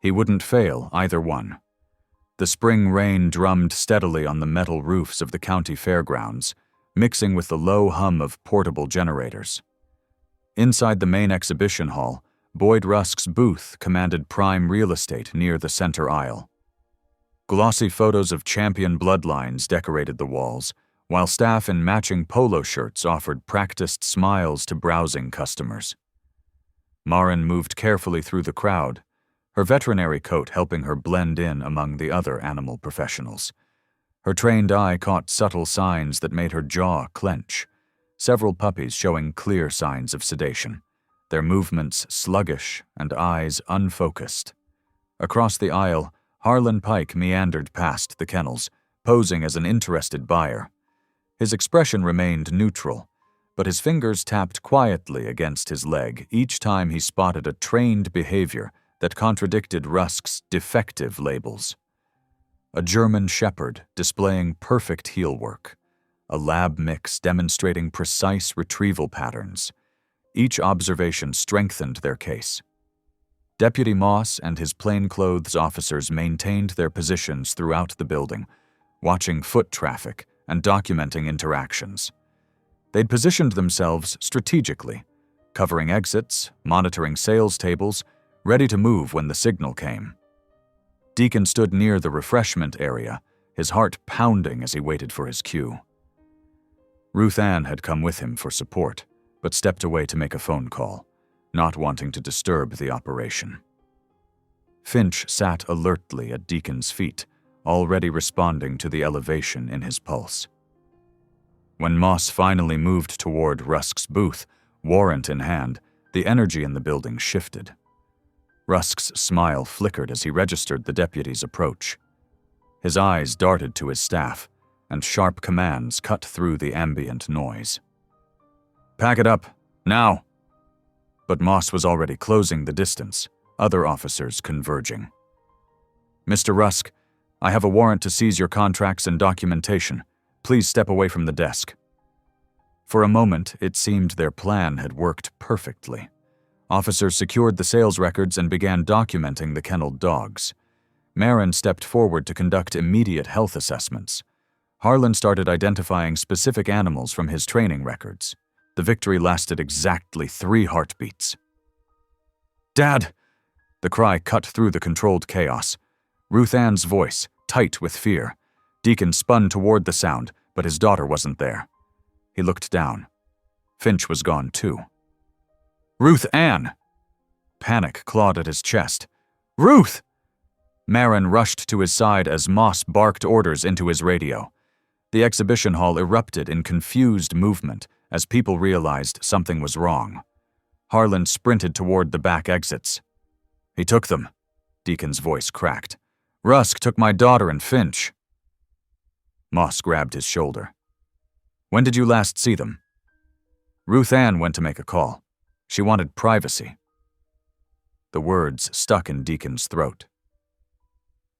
A: He wouldn't fail either one. The spring rain drummed steadily on the metal roofs of the county fairgrounds, mixing with the low hum of portable generators. Inside the main exhibition hall, Boyd Rusk's booth commanded prime real estate near the center aisle. Glossy photos of champion bloodlines decorated the walls, while staff in matching polo shirts offered practiced smiles to browsing customers. Marin moved carefully through the crowd, her veterinary coat helping her blend in among the other animal professionals. Her trained eye caught subtle signs that made her jaw clench, several puppies showing clear signs of sedation, their movements sluggish and eyes unfocused. Across the aisle, Harlan Pike meandered past the kennels, posing as an interested buyer. His expression remained neutral, but his fingers tapped quietly against his leg each time he spotted a trained behavior that contradicted Rusk's defective labels. A German shepherd displaying perfect heel work, a lab mix demonstrating precise retrieval patterns. Each observation strengthened their case. Deputy Moss and his plainclothes officers maintained their positions throughout the building, watching foot traffic and documenting interactions. They'd positioned themselves strategically, covering exits, monitoring sales tables, ready to move when the signal came. Deacon stood near the refreshment area, his heart pounding as he waited for his cue. Ruth Ann had come with him for support, but stepped away to make a phone call, not wanting to disturb the operation. Finch sat alertly at Deacon's feet, already responding to the elevation in his pulse. When Moss finally moved toward Rusk's booth, warrant in hand, the energy in the building shifted. Rusk's smile flickered as he registered the deputy's approach. His eyes darted to his staff, and sharp commands cut through the ambient noise. "Pack it up, now!" But Moss was already closing the distance, other officers converging. "Mr. Rusk, I have a warrant to seize your contracts and documentation. Please step away from the desk." For a moment, it seemed their plan had worked perfectly. Officers secured the sales records and began documenting the kenneled dogs. Marin stepped forward to conduct immediate health assessments. Harlan started identifying specific animals from his training records. The victory lasted exactly 3 heartbeats. "Dad!" The cry cut through the controlled chaos. Ruth Ann's voice, tight with fear. Deacon spun toward the sound, but his daughter wasn't there. He looked down. Finch was gone too. "Ruth Ann!" Panic clawed at his chest. "Ruth!" Marin rushed to his side as Moss barked orders into his radio. The exhibition hall erupted in confused movement as people realized something was wrong. Harlan sprinted toward the back exits. "He took them," Deacon's voice cracked. "Rusk took my daughter and Finch." Moss grabbed his shoulder. "When did you last see them?" "Ruth Ann went to make a call. She wanted privacy." The words stuck in Deacon's throat.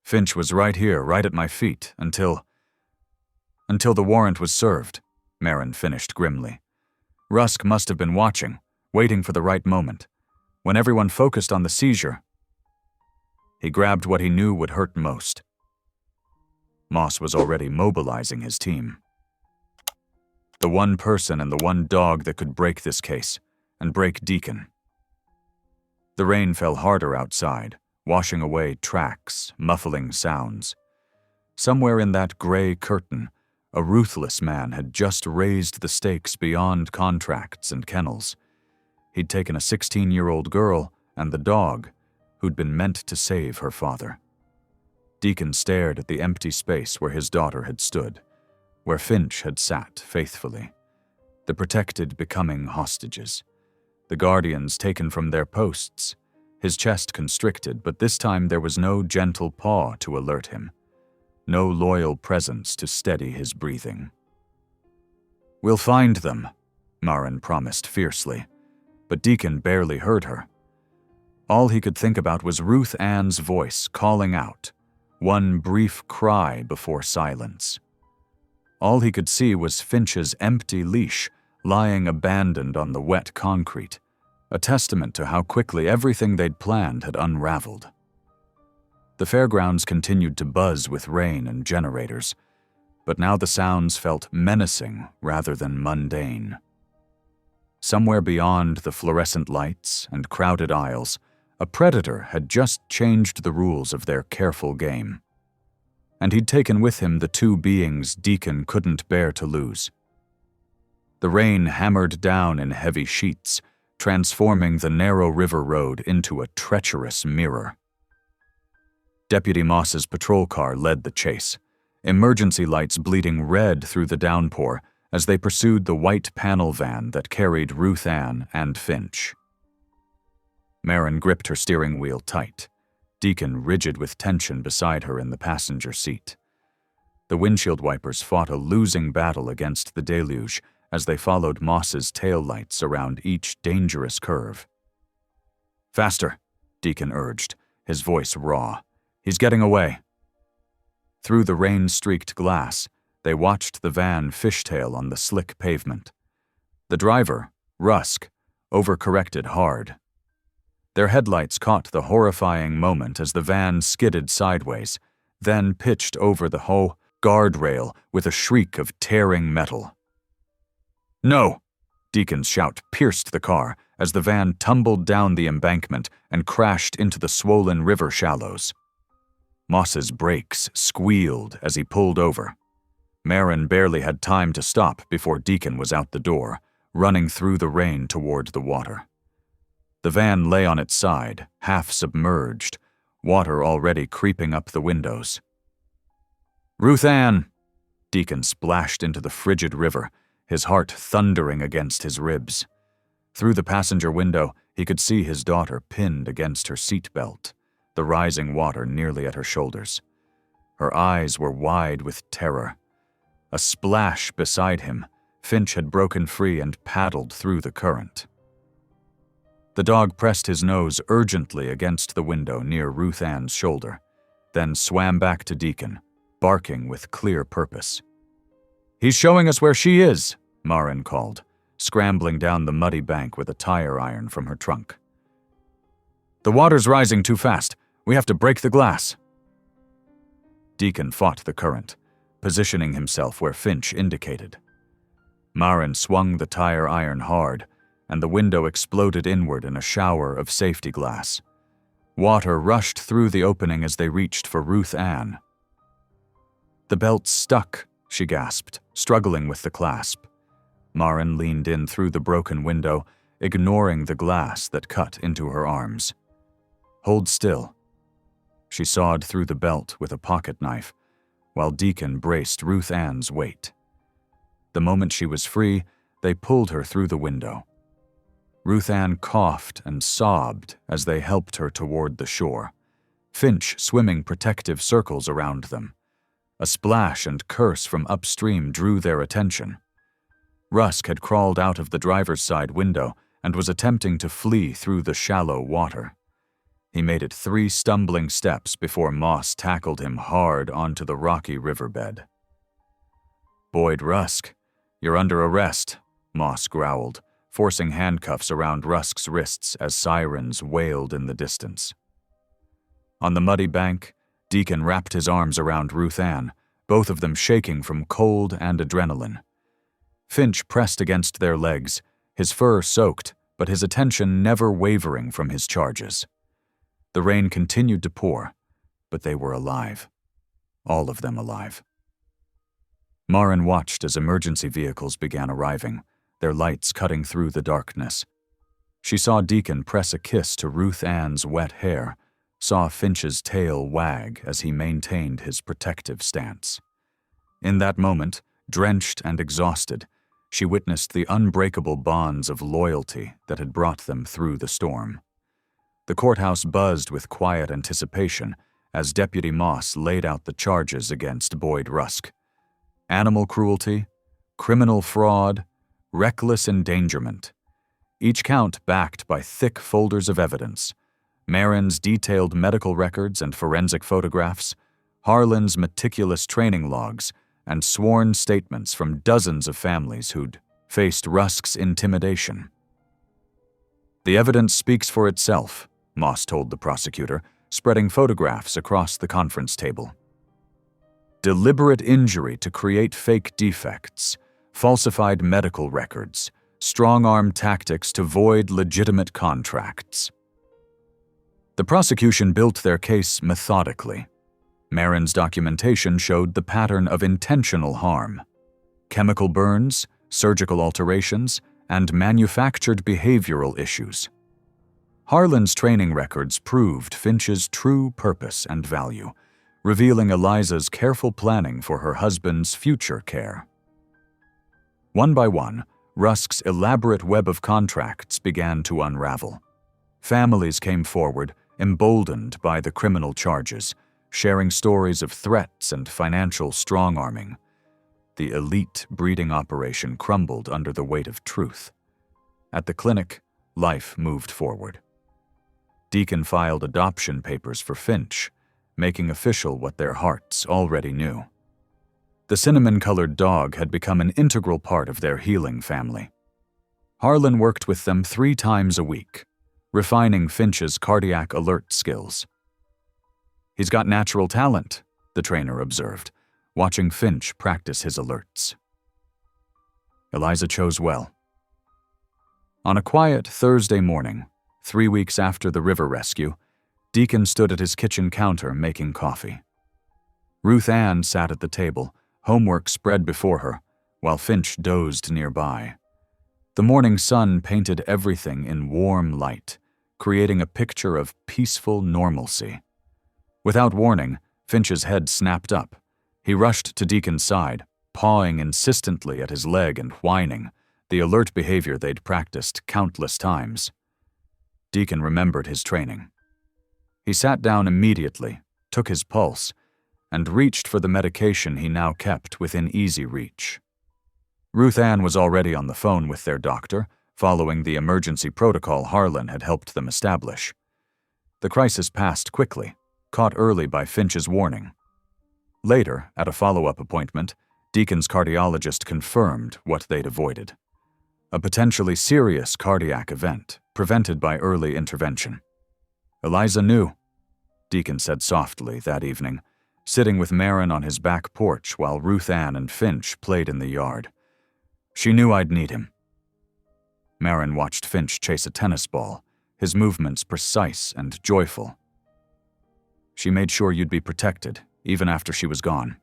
A: "Finch was right here, right at my feet, until the warrant was served," Marin finished grimly. "Rusk must have been watching, waiting for the right moment. When everyone focused on the seizure, he grabbed what he knew would hurt most." Moss was already mobilizing his team. The one person and the one dog that could break this case, and break Deacon. The rain fell harder outside, washing away tracks, muffling sounds. Somewhere in that gray curtain, a ruthless man had just raised the stakes beyond contracts and kennels. He'd taken a 16-year-old girl and the dog who'd been meant to save her father. Deacon stared at the empty space where his daughter had stood, where Finch had sat faithfully. The protected becoming hostages. The guardians taken from their posts. His chest constricted, but this time there was no gentle paw to alert him. No loyal presence to steady his breathing. "We'll find them," Marin promised fiercely, but Deacon barely heard her. All he could think about was Ruth Ann's voice calling out, one brief cry before silence. All he could see was Finch's empty leash lying abandoned on the wet concrete, a testament to how quickly everything they'd planned had unraveled. The fairgrounds continued to buzz with rain and generators, but now the sounds felt menacing rather than mundane. Somewhere beyond the fluorescent lights and crowded aisles, a predator had just changed the rules of their careful game. And he'd taken with him the two beings Deacon couldn't bear to lose. The rain hammered down in heavy sheets, transforming the narrow river road into a treacherous mirror. Deputy Moss's patrol car led the chase, emergency lights bleeding red through the downpour as they pursued the white panel van that carried Ruth Ann and Finch. Marin gripped her steering wheel tight, Deacon rigid with tension beside her in the passenger seat. The windshield wipers fought a losing battle against the deluge as they followed Moss's taillights around each dangerous curve. "Faster," Deacon urged, his voice raw. "He's getting away." Through the rain-streaked glass, they watched the van fishtail on the slick pavement. The driver, Rusk, overcorrected hard. Their headlights caught the horrifying moment as the van skidded sideways, then pitched over the guardrail with a shriek of tearing metal. "No!" Deacon's shout pierced the car as the van tumbled down the embankment and crashed into the swollen river shallows. Moss's brakes squealed as he pulled over. Marin barely had time to stop before Deacon was out the door, running through the rain toward the water. The van lay on its side, half submerged, water already creeping up the windows. "Ruth Ann!" Deacon splashed into the frigid river, his heart thundering against his ribs. Through the passenger window, he could see his daughter pinned against her seatbelt, the rising water nearly at her shoulders. Her eyes were wide with terror. A splash beside him, Finch had broken free and paddled through the current. The dog pressed his nose urgently against the window near Ruth Ann's shoulder, then swam back to Deacon, barking with clear purpose. "He's showing us where she is," Marin called, scrambling down the muddy bank with a tire iron from her trunk. "The water's rising too fast. We have to break the glass." Deacon fought the current, positioning himself where Finch indicated. Marin swung the tire iron hard, and the window exploded inward in a shower of safety glass. Water rushed through the opening as they reached for Ruth Ann. "The belt's stuck," she gasped, struggling with the clasp. Marin leaned in through the broken window, ignoring the glass that cut into her arms. "Hold still." She sawed through the belt with a pocket knife, while Deacon braced Ruth Ann's weight. The moment she was free, they pulled her through the window. Ruth Ann coughed and sobbed as they helped her toward the shore, Finch swimming protective circles around them. A splash and curse from upstream drew their attention. Rusk had crawled out of the driver's side window and was attempting to flee through the shallow water. He made it 3 stumbling steps before Moss tackled him hard onto the rocky riverbed. "Boyd Rusk, you're under arrest," Moss growled, forcing handcuffs around Rusk's wrists as sirens wailed in the distance. On the muddy bank, Deacon wrapped his arms around Ruth Ann, both of them shaking from cold and adrenaline. Finch pressed against their legs, his fur soaked, but his attention never wavering from his charges. The rain continued to pour, but they were alive. All of them alive. Maren watched as emergency vehicles began arriving, their lights cutting through the darkness. She saw Deacon press a kiss to Ruth Ann's wet hair, saw Finch's tail wag as he maintained his protective stance. In that moment, drenched and exhausted, she witnessed the unbreakable bonds of loyalty that had brought them through the storm. The courthouse buzzed with quiet anticipation as Deputy Moss laid out the charges against Boyd Rusk. Animal cruelty, criminal fraud, reckless endangerment. Each count backed by thick folders of evidence. Maren's detailed medical records and forensic photographs, Harlan's meticulous training logs, and sworn statements from dozens of families who'd faced Rusk's intimidation. The evidence speaks for itself, Moss told the prosecutor, spreading photographs across the conference table. Deliberate injury to create fake defects, falsified medical records, strong-arm tactics to void legitimate contracts. The prosecution built their case methodically. Maren's documentation showed the pattern of intentional harm: chemical burns, surgical alterations, and manufactured behavioral issues. Harlan's training records proved Finch's true purpose and value, revealing Eliza's careful planning for her husband's future care. One by one, Rusk's elaborate web of contracts began to unravel. Families came forward, emboldened by the criminal charges, sharing stories of threats and financial strong-arming. The elite breeding operation crumbled under the weight of truth. At the clinic, life moved forward. Deacon filed adoption papers for Finch, making official what their hearts already knew. The cinnamon-colored dog had become an integral part of their healing family. Harlan worked with them 3 times a week, refining Finch's cardiac alert skills. "He's got natural talent," the trainer observed, watching Finch practice his alerts. Eliza chose well. On a quiet Thursday morning, 3 weeks after the river rescue, Deacon stood at his kitchen counter making coffee. Ruth Ann sat at the table, homework spread before her, while Finch dozed nearby. The morning sun painted everything in warm light, creating a picture of peaceful normalcy. Without warning, Finch's head snapped up. He rushed to Deacon's side, pawing insistently at his leg and whining, the alert behavior they'd practiced countless times. Deacon remembered his training. He sat down immediately, took his pulse, and reached for the medication he now kept within easy reach. Ruth Ann was already on the phone with their doctor, following the emergency protocol Harlan had helped them establish. The crisis passed quickly, caught early by Finch's warning. Later, at a follow-up appointment, Deacon's cardiologist confirmed what they'd avoided: a potentially serious cardiac event prevented by early intervention. "Eliza knew," Deacon said softly that evening, sitting with Maren on his back porch while Ruth Ann and Finch played in the yard. "She knew I'd need him." Maren watched Finch chase a tennis ball, his movements precise and joyful. "She made sure you'd be protected, even after she was gone."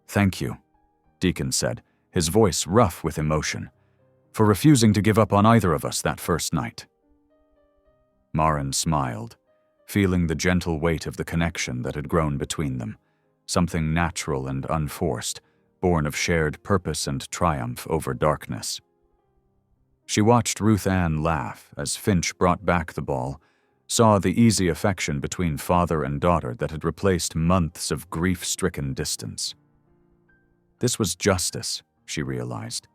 A: "Thank you," Deacon said, his voice rough with emotion, "for refusing to give up on either of us that first night." Maren smiled, feeling the gentle weight of the connection that had grown between them, something natural and unforced, born of shared purpose and triumph over darkness. She watched Ruth Ann laugh as Finch brought back the ball, saw the easy affection between father and daughter that had replaced months of grief-stricken distance. This was justice, she realized,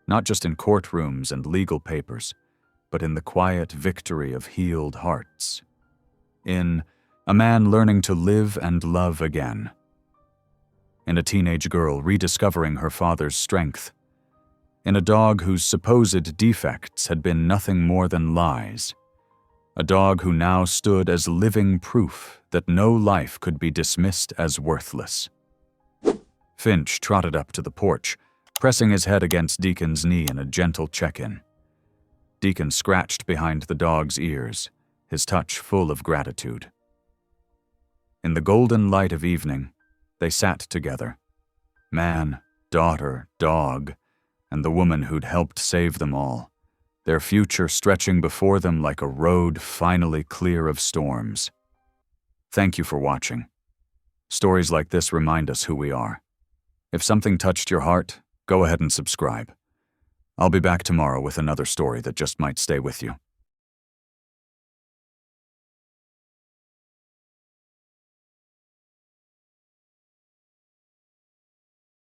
A: not just in courtrooms and legal papers, but in the quiet victory of healed hearts. In a man learning to live and love again. In a teenage girl rediscovering her father's strength. In a dog whose supposed defects had been nothing more than lies. A dog who now stood as living proof that no life could be dismissed as worthless. Finch trotted up to the porch, pressing his head against Deacon's knee in a gentle check-in. Deacon scratched behind the dog's ears, his touch full of gratitude. In the golden light of evening, they sat together, man, daughter, dog, and the woman who'd helped save them all, their future stretching before them like a road finally clear of storms. Thank you for watching. Stories like this remind us who we are. If something touched your heart, go ahead and subscribe. I'll be back tomorrow with another story that just might stay with you.